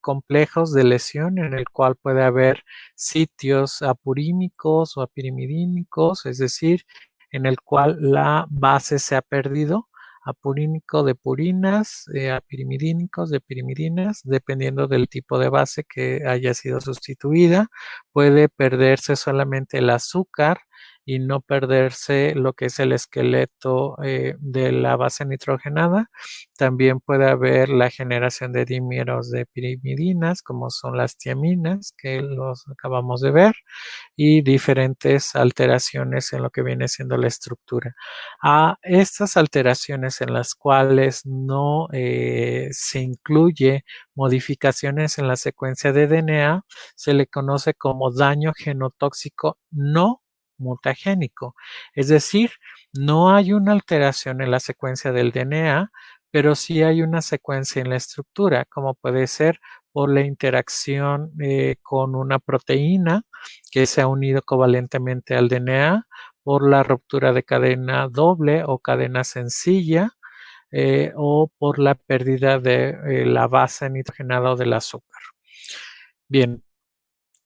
complejos de lesión en el cual puede haber sitios apurímicos o apirimidínicos, es decir, en el cual la base se ha perdido, apurímico de purinas, apirimidínicos de pirimidinas, dependiendo del tipo de base que haya sido sustituida. Puede perderse solamente el azúcar y no perderse lo que es el esqueleto de la base nitrogenada. También puede haber la generación de dímeros de pirimidinas, como son las tiaminas, que los acabamos de ver, y diferentes alteraciones en lo que viene siendo la estructura. A estas alteraciones en las cuales no se incluye modificaciones en la secuencia de DNA se le conoce como daño genotóxico no mutagénico. Es decir, no hay una alteración en la secuencia del DNA, pero sí hay una secuencia en la estructura, como puede ser por la interacción con una proteína que se ha unido covalentemente al DNA, por la ruptura de cadena doble o cadena sencilla, o por la pérdida de la base nitrogenada o del azúcar. Bien,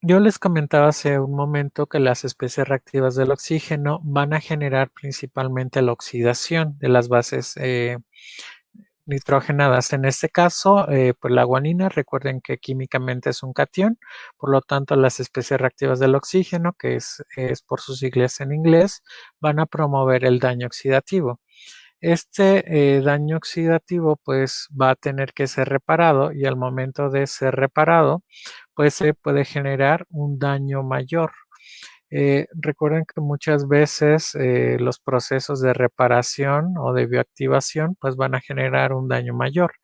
yo les comentaba hace un momento que las especies reactivas del oxígeno van a generar principalmente la oxidación de las bases nitrogenadas. En este caso, pues la guanina, recuerden que químicamente es un catión, por lo tanto las especies reactivas del oxígeno, que es por sus siglas en inglés, van a promover el daño oxidativo. Este daño oxidativo pues va a tener que ser reparado y al momento de ser reparado pues se puede generar un daño mayor. Recuerden que muchas veces los procesos de reparación o de bioactivación pues van a generar un daño mayor.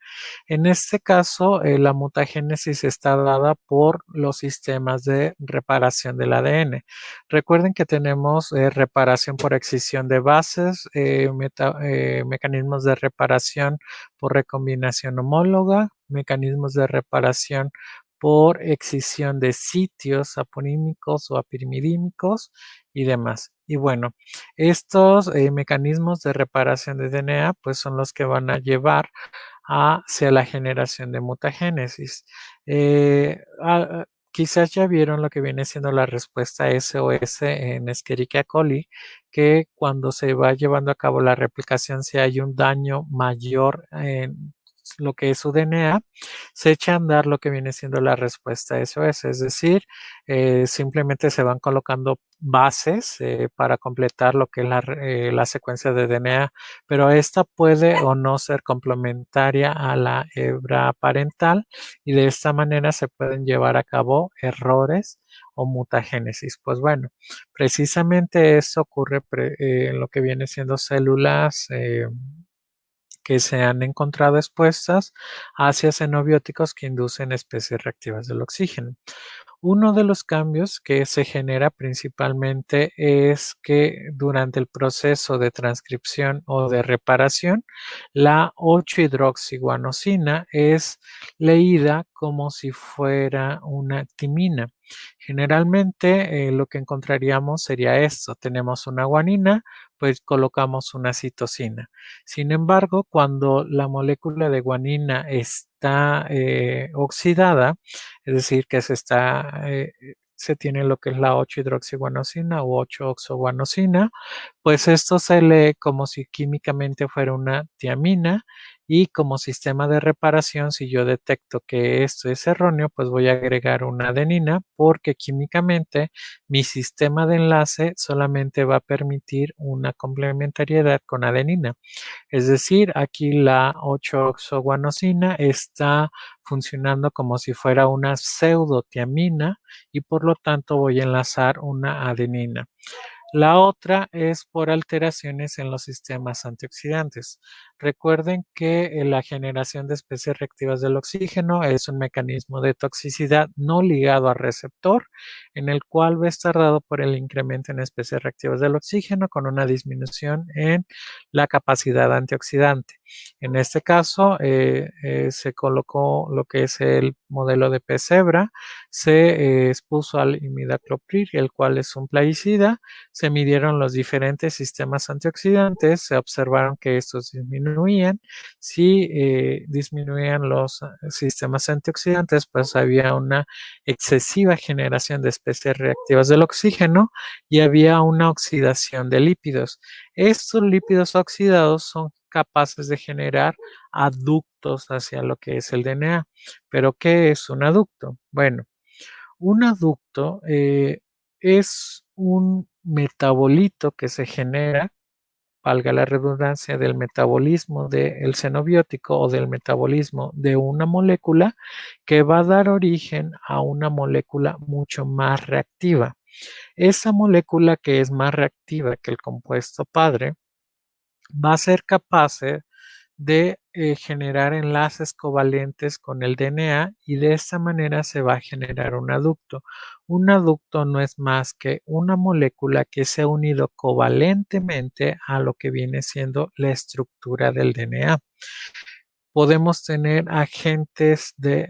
En este caso, la mutagénesis está dada por los sistemas de reparación del ADN. Recuerden que tenemos reparación por excisión de bases, mecanismos de reparación por recombinación homóloga, mecanismos de reparación por excisión de sitios aponímicos o apirimidímicos y demás. Y bueno, estos mecanismos de reparación de DNA pues son los que van a llevar hacia la generación de mutagénesis. Quizás ya vieron lo que viene siendo la respuesta SOS en Escherichia coli, que cuando se va llevando a cabo la replicación, si hay un daño mayor en lo que es su DNA, se echa a andar lo que viene siendo la respuesta SOS, es decir, simplemente se van colocando bases para completar lo que es la secuencia de DNA, pero esta puede o no ser complementaria a la hebra parental y de esta manera se pueden llevar a cabo errores o mutagénesis. Pues bueno, precisamente eso ocurre en lo que viene siendo células que se han encontrado expuestas hacia xenobióticos que inducen especies reactivas del oxígeno. Uno de los cambios que se genera principalmente es que durante el proceso de transcripción o de reparación, la 8-hidroxiguanosina es leída como si fuera una timina. Generalmente lo que encontraríamos sería esto, tenemos una guanina, pues colocamos una citosina. Sin embargo, cuando la molécula de guanina está oxidada, es decir, que se tiene lo que es la 8-hidroxiguanosina u 8-oxoguanosina, pues esto se lee como si químicamente fuera una tiamina y como sistema de reparación, si yo detecto que esto es erróneo, pues voy a agregar una adenina porque químicamente mi sistema de enlace solamente va a permitir una complementariedad con adenina. Es decir, aquí la 8-oxoguanosina está funcionando como si fuera una pseudotiamina y por lo tanto voy a enlazar una adenina. La otra es por alteraciones en los sistemas antioxidantes. Recuerden que la generación de especies reactivas del oxígeno es un mecanismo de toxicidad no ligado al receptor, en el cual va a estar dado por el incremento en especies reactivas del oxígeno con una disminución en la capacidad antioxidante. En este caso, se colocó lo que es el modelo de pesebra, se expuso al imidacloprid, el cual es un plaguicida, se midieron los diferentes sistemas antioxidantes, se observaron que estos disminuían. Si disminuían los sistemas antioxidantes, pues había una excesiva generación de especies reactivas del oxígeno y había una oxidación de lípidos. Estos lípidos oxidados son capaces de generar aductos hacia lo que es el DNA. ¿Pero qué es un aducto? Bueno, un aducto es un metabolito que se genera, valga la redundancia, del metabolismo del xenobiótico o del metabolismo de una molécula que va a dar origen a una molécula mucho más reactiva. Esa molécula que es más reactiva que el compuesto padre va a ser capaz de generar enlaces covalentes con el DNA y de esta manera se va a generar un aducto. Un aducto no es más que una molécula que se ha unido covalentemente a lo que viene siendo la estructura del DNA. Podemos tener agentes de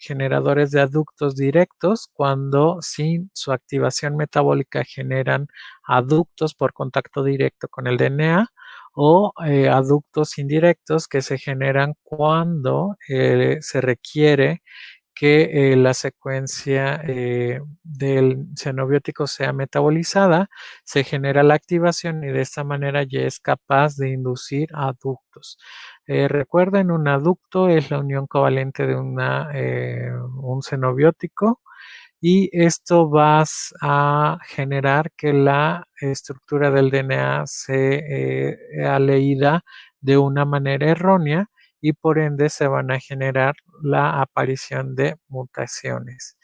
generadores de aductos directos cuando sin su activación metabólica generan aductos por contacto directo con el DNA o aductos indirectos que se generan cuando se requiere que la secuencia del xenobiótico sea metabolizada, se genera la activación y de esta manera ya es capaz de inducir aductos. Recuerden, un aducto es la unión covalente de un xenobiótico y esto va a generar que la estructura del DNA sea leída de una manera errónea y por ende se van a generar la aparición de mutaciones.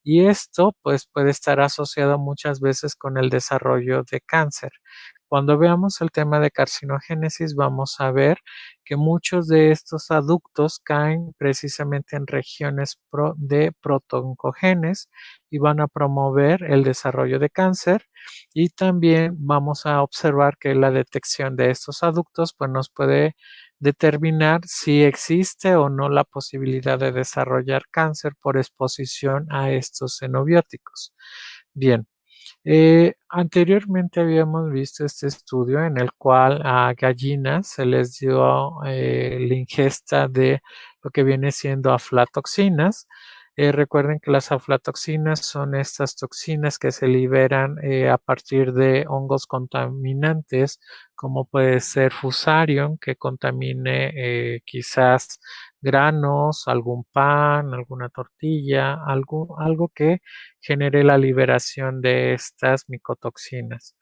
Y esto pues puede estar asociado muchas veces con el desarrollo de cáncer. Cuando veamos el tema de carcinogénesis vamos a ver que muchos de estos aductos caen precisamente en regiones de protoncogenes y van a promover el desarrollo de cáncer y también vamos a observar que la detección de estos aductos pues nos puede determinar si existe o no la posibilidad de desarrollar cáncer por exposición a estos xenobióticos. Bien, anteriormente habíamos visto este estudio en el cual a gallinas se les dio la ingesta de lo que viene siendo aflatoxinas. Recuerden que las aflatoxinas son estas toxinas que se liberan a partir de hongos contaminantes, como puede ser Fusarium, que contamine quizás granos, algún pan, alguna tortilla, algo que genere la liberación de estas micotoxinas.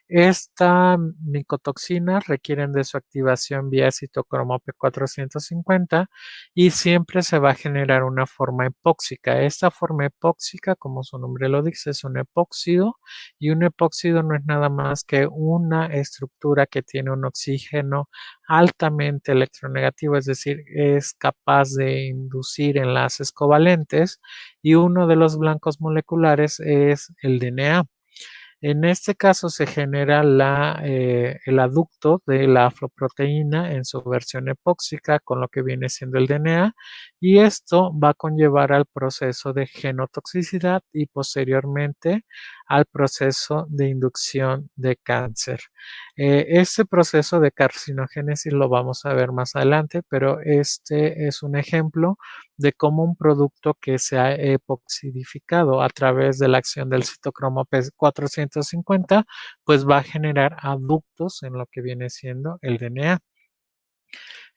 Estas micotoxinas requieren de su activación vía citocromo P450 y siempre se va a generar una forma epóxica. Esta forma epóxica, como su nombre lo dice, es un epóxido y un epóxido no es nada más que una estructura que tiene un oxígeno altamente electronegativo, es decir, es capaz de inducir enlaces covalentes y uno de los blancos moleculares es el DNA. En este caso se genera el aducto de la afloproteína en su versión epóxica con lo que viene siendo el DNA y esto va a conllevar al proceso de genotoxicidad y posteriormente al proceso de inducción de cáncer. Este proceso de carcinogénesis lo vamos a ver más adelante, pero este es un ejemplo de cómo un producto que se ha epoxidificado a través de la acción del citocromo P450, pues va a generar aductos en lo que viene siendo el DNA.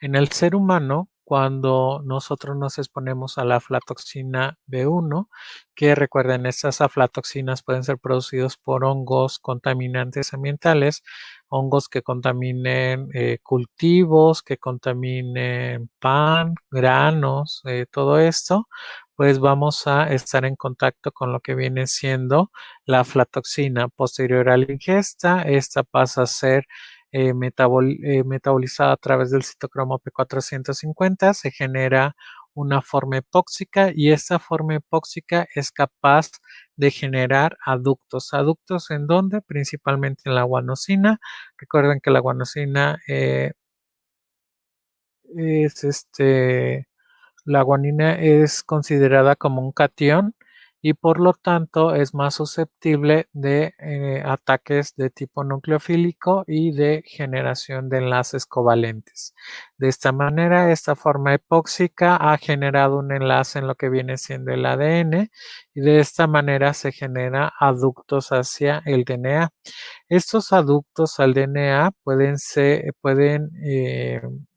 En el ser humano, cuando nosotros nos exponemos a la aflatoxina B1, que recuerden, estas aflatoxinas pueden ser producidos por hongos contaminantes ambientales, hongos que contaminen cultivos, que contaminen pan, granos, todo esto, pues vamos a estar en contacto con lo que viene siendo la aflatoxina. Posterior a la ingesta, esta pasa a ser metabolizada a través del citocromo P450, se genera una forma epóxica y esta forma epóxica es capaz de generar aductos. ¿Aductos en dónde? Principalmente en la guanosina. Recuerden que la guanosina es la guanina es considerada como un catión y por lo tanto es más susceptible de ataques de tipo nucleofílico y de generación de enlaces covalentes. De esta manera, esta forma epóxica ha generado un enlace en lo que viene siendo el ADN y de esta manera se genera aductos hacia el DNA. Estos aductos al DNA pueden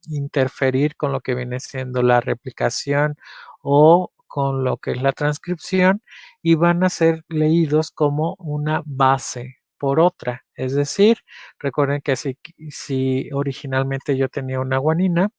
interferir con lo que viene siendo la replicación o con lo que es la transcripción y van a ser leídos como una base por otra. Es decir, recuerden que si originalmente yo tenía una guanina,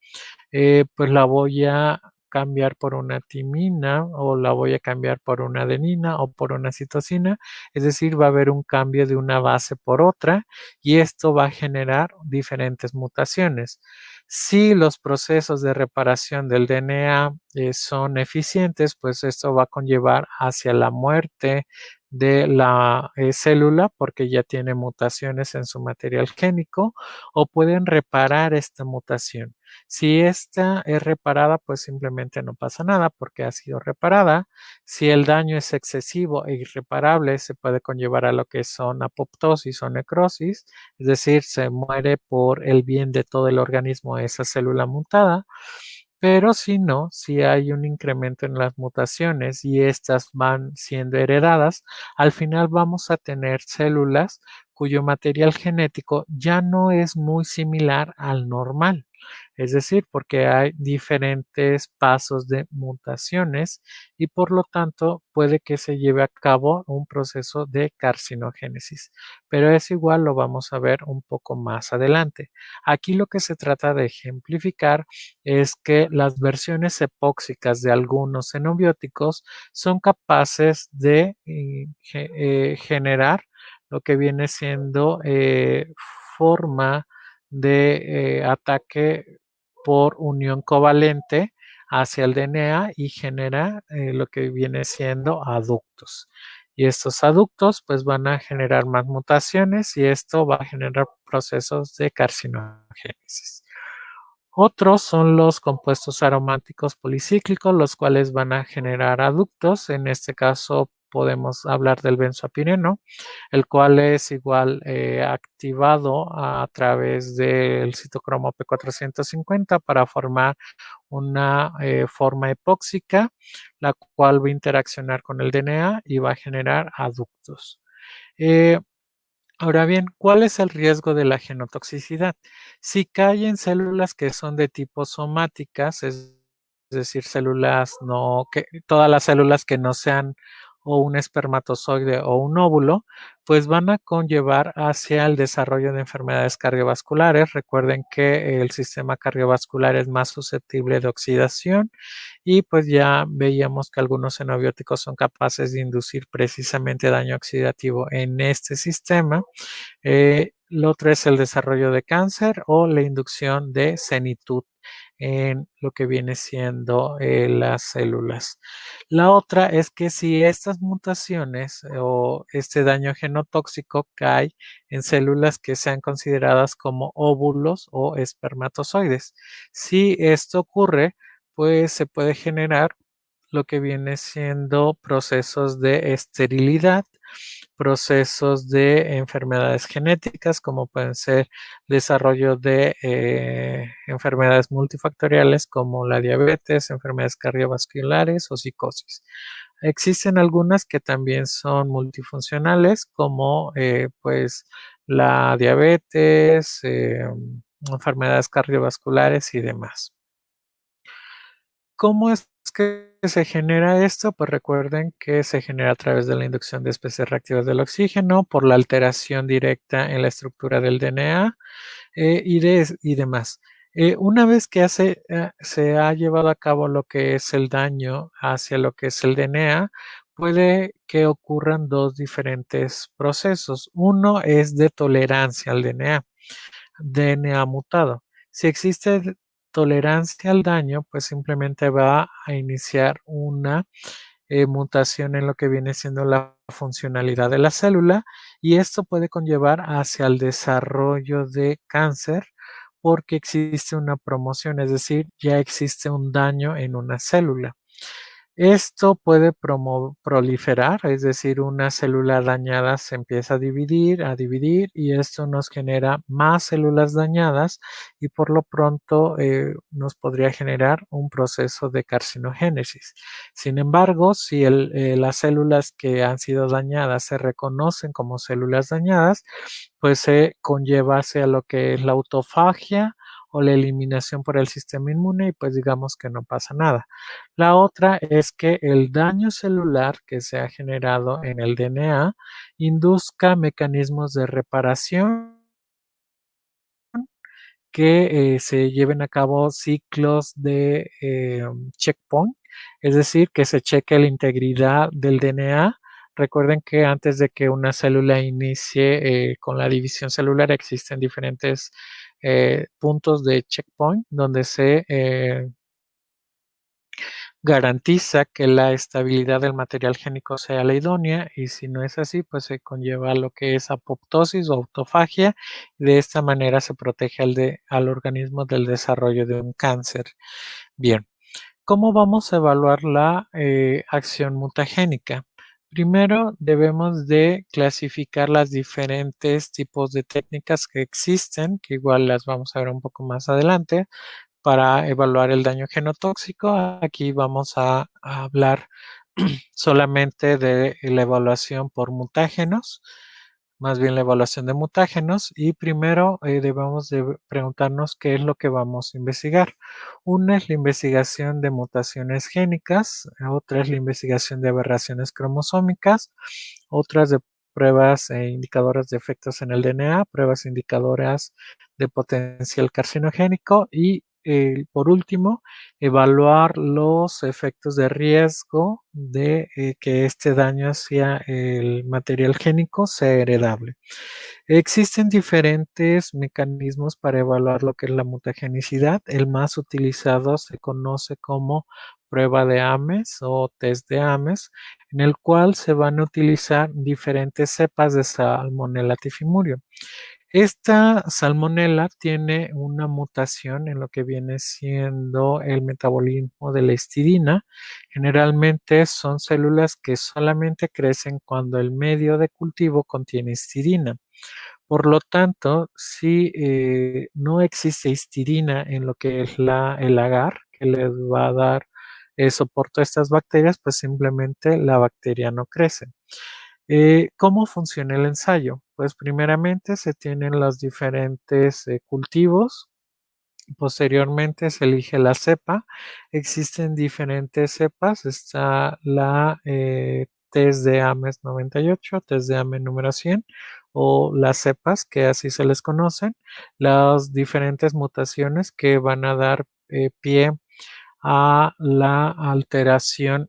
pues la voy a cambiar por una timina o la voy a cambiar por una adenina o por una citosina. Es decir, va a haber un cambio de una base por otra y esto va a generar diferentes mutaciones. Si los procesos de reparación del DNA son eficientes, pues esto va a conllevar hacia la muerte de la célula porque ya tiene mutaciones en su material génico o pueden reparar esta mutación. Si esta es reparada, pues simplemente no pasa nada porque ha sido reparada. Si el daño es excesivo e irreparable, se puede conllevar a lo que son apoptosis o necrosis, es decir, se muere por el bien de todo el organismo esa célula mutada. Pero si no, si hay un incremento en las mutaciones y estas van siendo heredadas, al final vamos a tener células cuyo material genético ya no es muy similar al normal. Es decir, porque hay diferentes pasos de mutaciones y por lo tanto puede que se lleve a cabo un proceso de carcinogénesis. Pero es igual, lo vamos a ver un poco más adelante. Aquí lo que se trata de ejemplificar es que las versiones epóxicas de algunos xenobióticos son capaces de generar lo que viene siendo forma de ataque por unión covalente hacia el DNA y genera lo que viene siendo aductos. Y estos aductos pues van a generar más mutaciones y esto va a generar procesos de carcinogénesis. Otros son los compuestos aromáticos policíclicos, los cuales van a generar aductos. En este caso podemos hablar del benzoapireno, el cual es igual activado a través del citocromo P450 para formar una forma epóxica, la cual va a interaccionar con el DNA y va a generar aductos. Eh, Ahora bien, ¿cuál es el riesgo de la genotoxicidad? Si cae en células que son de tipo somáticas, es decir, células no, que todas las células que no sean o un espermatozoide o un óvulo, pues van a conllevar hacia el desarrollo de enfermedades cardiovasculares. Recuerden que el sistema cardiovascular es más susceptible de oxidación y pues ya veíamos que algunos xenobióticos son capaces de inducir precisamente daño oxidativo en este sistema. Lo otro es el desarrollo de cáncer o la inducción de senitud en lo que viene siendo las células. La otra es que si estas mutaciones o este daño genotóxico cae en células que sean consideradas como óvulos o espermatozoides. Si esto ocurre, pues se puede generar lo que viene siendo procesos de esterilidad, procesos de enfermedades genéticas, como pueden ser desarrollo de enfermedades multifactoriales como la diabetes, enfermedades cardiovasculares o psicosis. Existen algunas que también son multifuncionales, como pues la diabetes, enfermedades cardiovasculares y demás. ¿Cómo es que se genera esto? Pues recuerden que se genera a través de la inducción de especies reactivas del oxígeno, por la alteración directa en la estructura del DNA y demás. Una vez que se ha llevado a cabo lo que es el daño hacia lo que es el DNA, puede que ocurran dos diferentes procesos. Uno es de tolerancia al DNA mutado. Si existe tolerancia al daño, pues simplemente va a iniciar una mutación en lo que viene siendo la funcionalidad de la célula y esto puede conllevar hacia el desarrollo de cáncer porque existe una promoción, es decir, ya existe un daño en una célula. Esto puede proliferar, es decir, una célula dañada se empieza a dividir y esto nos genera más células dañadas y por lo pronto nos podría generar un proceso de carcinogénesis. Sin embargo, si las células que han sido dañadas se reconocen como células dañadas, pues se conlleva hacia lo que es la autofagia o la eliminación por el sistema inmune y pues digamos que no pasa nada. La otra es que el daño celular que se ha generado en el DNA induzca mecanismos de reparación que se lleven a cabo ciclos de checkpoint, es decir, que se cheque la integridad del DNA. Recuerden que antes de que una célula inicie con la división celular existen diferentes puntos de checkpoint donde se garantiza que la estabilidad del material génico sea la idónea y si no es así, pues se conlleva lo que es apoptosis o autofagia. De esta manera se protege al organismo del desarrollo de un cáncer. Bien, ¿cómo vamos a evaluar la acción mutagénica? Primero debemos de clasificar las diferentes tipos de técnicas que existen, que igual las vamos a ver un poco más adelante para evaluar el daño genotóxico. Aquí vamos a hablar solamente de la evaluación por mutágenos, más bien la evaluación de mutágenos. Y primero debemos de preguntarnos qué es lo que vamos a investigar. Una es la investigación de mutaciones génicas, otra es la investigación de aberraciones cromosómicas, otras de pruebas indicadoras de efectos en el DNA, pruebas indicadoras de potencial carcinogénico y por último, evaluar los efectos de riesgo de que este daño hacia el material génico sea heredable. Existen diferentes mecanismos para evaluar lo que es la mutagenicidad. El más utilizado se conoce como prueba de Ames o test de Ames, en el cual se van a utilizar diferentes cepas de Salmonella typhimurium. Esta salmonela tiene una mutación en lo que viene siendo el metabolismo de la histidina. Generalmente son células que solamente crecen cuando el medio de cultivo contiene histidina. Por lo tanto, si no existe histidina en lo que es el agar, que les va a dar soporte a estas bacterias, pues simplemente la bacteria no crece. ¿Cómo funciona el ensayo? Pues primeramente se tienen los diferentes cultivos, posteriormente se elige la cepa, existen diferentes cepas, está la test de Ames 98, test de Ames número 100 o las cepas que así se les conocen, las diferentes mutaciones que van a dar pie a la alteración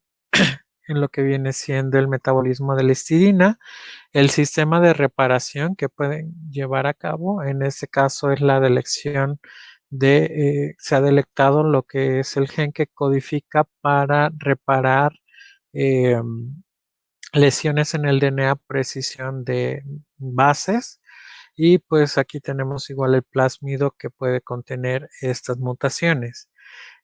en lo que viene siendo el metabolismo de la histidina, el sistema de reparación que pueden llevar a cabo, en este caso es la delección se ha delectado lo que es el gen que codifica para reparar eh, lesiones en el DNA, precisión de bases. Y pues aquí tenemos igual el plásmido que puede contener estas mutaciones.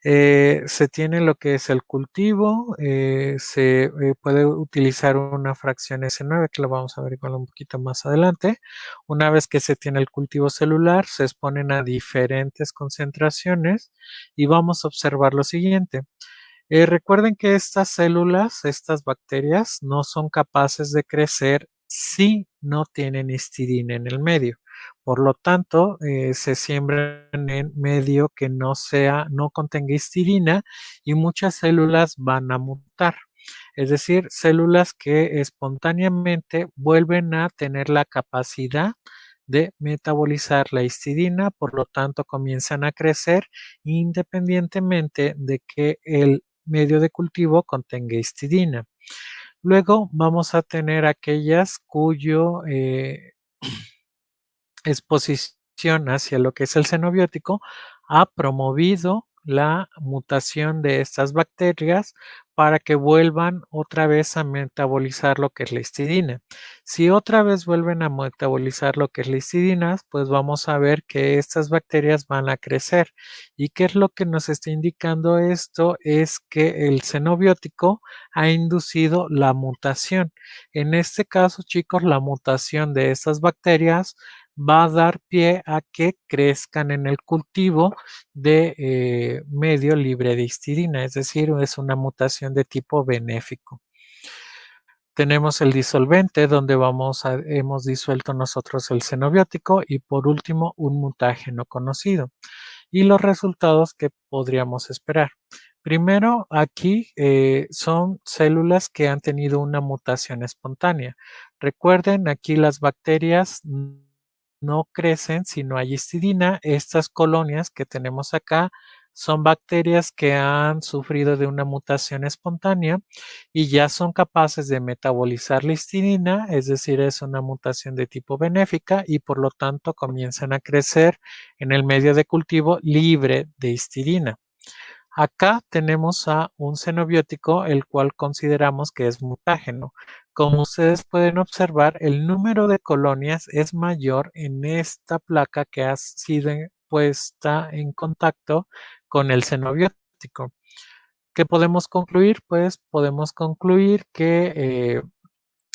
Se tiene lo que es el cultivo, se puede utilizar una fracción S9 que lo vamos a ver igual un poquito más adelante. Una vez que se tiene el cultivo celular, se exponen a diferentes concentraciones y vamos a observar lo siguiente. Recuerden que estas células, estas bacterias, no son capaces de crecer si no tienen histidina en el medio. Por lo tanto, se siembran en medio que no contenga histidina y muchas células van a mutar. Es decir, células que espontáneamente vuelven a tener la capacidad de metabolizar la histidina, por lo tanto comienzan a crecer independientemente de que el medio de cultivo contenga histidina. Luego vamos a tener aquellas cuyo exposición hacia lo que es el xenobiótico ha promovido la mutación de estas bacterias para que vuelvan otra vez a metabolizar lo que es la histidina. Si otra vez vuelven a metabolizar lo que es la histidina, pues vamos a ver que estas bacterias van a crecer. ¿Y qué es lo que nos está indicando esto? Es que el xenobiótico ha inducido la mutación. En este caso, chicos, la mutación de estas bacterias va a dar pie a que crezcan en el cultivo de medio libre de histidina, es decir, es una mutación de tipo benéfico. Tenemos el disolvente donde hemos disuelto nosotros el xenobiótico y por último un mutágeno conocido. y los resultados que podríamos esperar. Primero, aquí son células que han tenido una mutación espontánea. Recuerden, aquí las bacterias no crecen si no hay histidina. Estas colonias que tenemos acá son bacterias que han sufrido de una mutación espontánea y ya son capaces de metabolizar la histidina, es decir, es una mutación de tipo benéfica y por lo tanto comienzan a crecer en el medio de cultivo libre de histidina. Acá tenemos a un xenobiótico, el cual consideramos que es mutágeno. Como ustedes pueden observar, el número de colonias es mayor en esta placa que ha sido puesta en contacto con el xenobiótico. ¿Qué podemos concluir? Pues podemos concluir que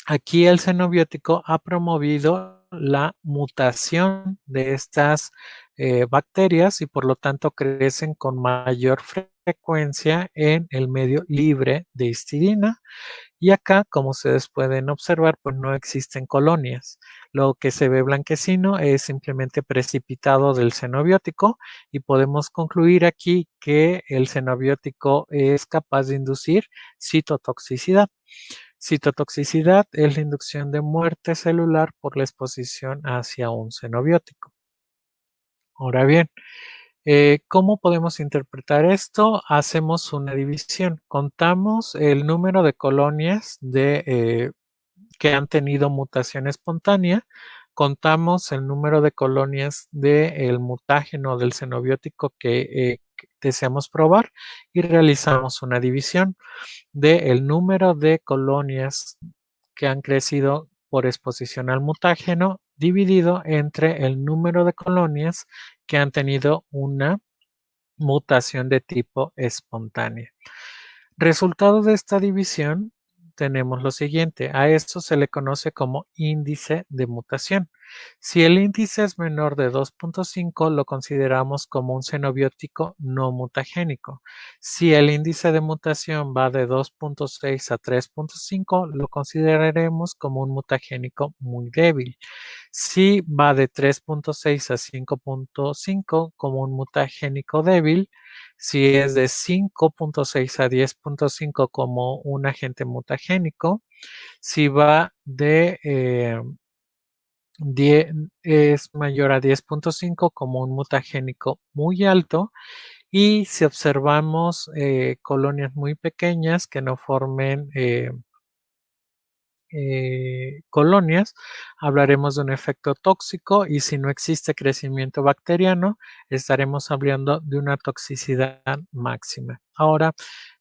aquí el xenobiótico ha promovido la mutación de estas bacterias y por lo tanto crecen con mayor frecuencia en el medio libre de histidina. Y acá, como ustedes pueden observar, pues no existen colonias. Lo que se ve blanquecino es simplemente precipitado del xenobiótico y podemos concluir aquí que el xenobiótico es capaz de inducir citotoxicidad. Citotoxicidad es la inducción de muerte celular por la exposición hacia un xenobiótico. Ahora bien, ¿cómo podemos interpretar esto? Hacemos una división. Contamos el número de colonias que han tenido mutación espontánea. Contamos el número de colonias del mutágeno del xenobiótico que deseamos probar y realizamos una división del número de colonias que han crecido por exposición al mutágeno dividido entre el número de colonias que han tenido una mutación de tipo espontánea. Resultado de esta división, tenemos lo siguiente. A esto se le conoce como índice de mutación. Si el índice es menor de 2.5, lo consideramos como un xenobiótico no mutagénico. Si el índice de mutación va de 2.6 a 3.5, lo consideraremos como un mutagénico muy débil. Si va de 3.6 a 5.5 como un mutagénico débil, si es de 5.6 a 10.5 como un agente mutagénico, si va de 10, es mayor a 10.5 como un mutagénico muy alto, y si observamos colonias muy pequeñas que no formen colonias, hablaremos de un efecto tóxico, y si no existe crecimiento bacteriano, estaremos hablando de una toxicidad máxima. Ahora,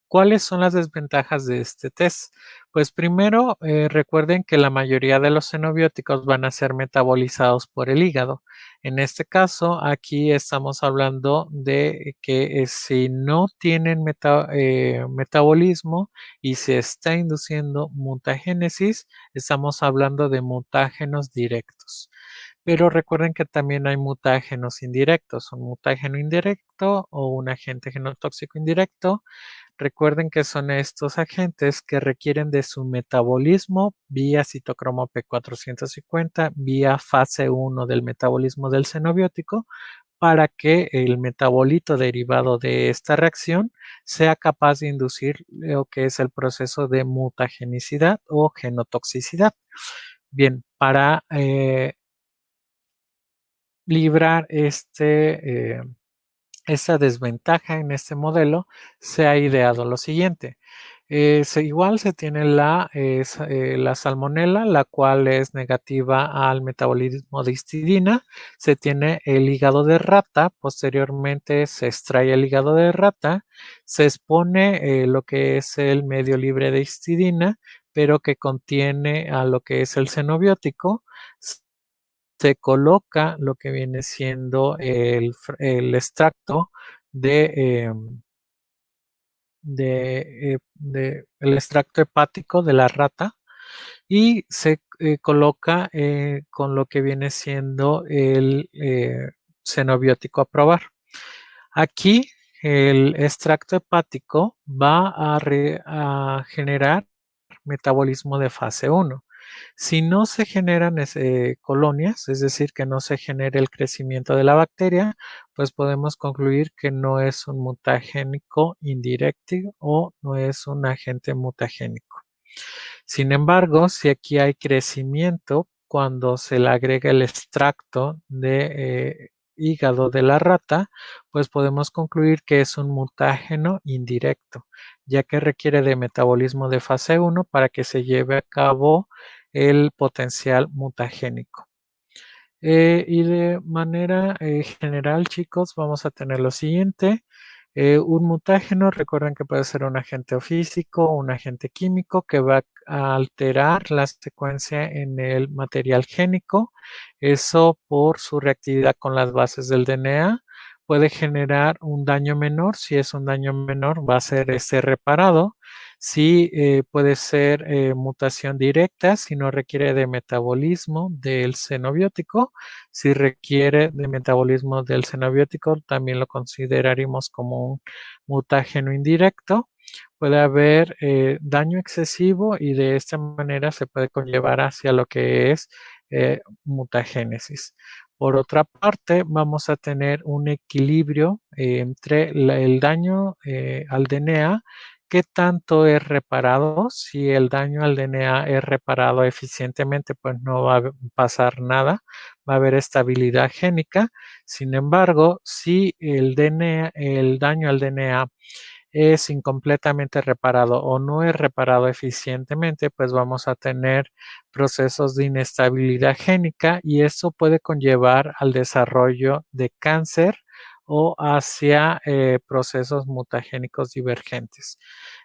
¿cuáles son las desventajas de este test? Pues primero, recuerden que la mayoría de los xenobióticos van a ser metabolizados por el hígado. En este caso, aquí estamos hablando de que si no tienen metabolismo y se está induciendo mutagénesis, estamos hablando de mutágenos directos. Pero recuerden que también hay mutágenos indirectos, un mutágeno indirecto o un agente genotóxico indirecto. Recuerden que son estos agentes que requieren de su metabolismo vía citocromo P450, vía fase 1 del metabolismo del xenobiótico, para que el metabolito derivado de esta reacción sea capaz de inducir lo que es el proceso de mutagenicidad o genotoxicidad. Bien, para librar esa desventaja en este modelo, se ha ideado lo siguiente. Igual se tiene la salmonela, la cual es negativa al metabolismo de histidina. Se tiene el hígado de rata, posteriormente se extrae el hígado de rata, se expone lo que es el medio libre de histidina, pero que contiene a lo que es el xenobiótico. Se coloca lo que viene siendo el extracto de, el extracto hepático de la rata, y se coloca con lo que viene siendo el xenobiótico a probar. Aquí el extracto hepático va a generar metabolismo de fase 1. Si no se generan colonias, es decir, que no se genere el crecimiento de la bacteria, pues podemos concluir que no es un mutagénico indirecto o no es un agente mutagénico. Sin embargo, si aquí hay crecimiento, cuando se le agrega el extracto de hígado de la rata, pues podemos concluir que es un mutágeno indirecto, ya que requiere de metabolismo de fase 1 para que se lleve a cabo el potencial mutagénico. Y de manera general, chicos, vamos a tener lo siguiente. Un mutágeno, recuerden que puede ser un agente físico o un agente químico que va a alterar la secuencia en el material génico. Eso por su reactividad con las bases del DNA puede generar un daño menor. Si es un daño menor, va a ser reparado. Sí, puede ser mutación directa si no requiere de metabolismo del xenobiótico. Si requiere de metabolismo del xenobiótico, también lo consideraríamos como un mutágeno indirecto. Puede haber daño excesivo y de esta manera se puede conllevar hacia lo que es mutagénesis. Por otra parte, vamos a tener un equilibrio entre el daño al DNA, qué tanto es reparado. Si el daño al DNA es reparado eficientemente, pues no va a pasar nada, va a haber estabilidad génica. Sin embargo, si el DNA, el daño al DNA es incompletamente reparado o no es reparado eficientemente, pues vamos a tener procesos de inestabilidad génica y eso puede conllevar al desarrollo de cáncer o hacia procesos mutagénicos divergentes.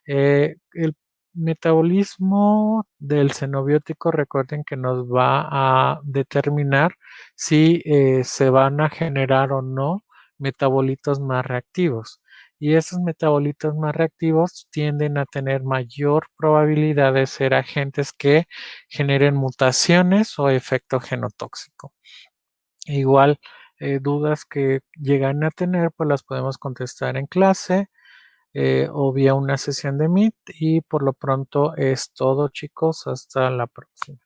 El metabolismo del xenobiótico, recuerden que nos va a determinar si se van a generar o no metabolitos más reactivos y esos metabolitos más reactivos tienden a tener mayor probabilidad de ser agentes que generen mutaciones o efecto genotóxico. Igual, dudas que llegan a tener, pues las podemos contestar en clase o vía una sesión de Meet y por lo pronto es todo, chicos. Hasta la próxima.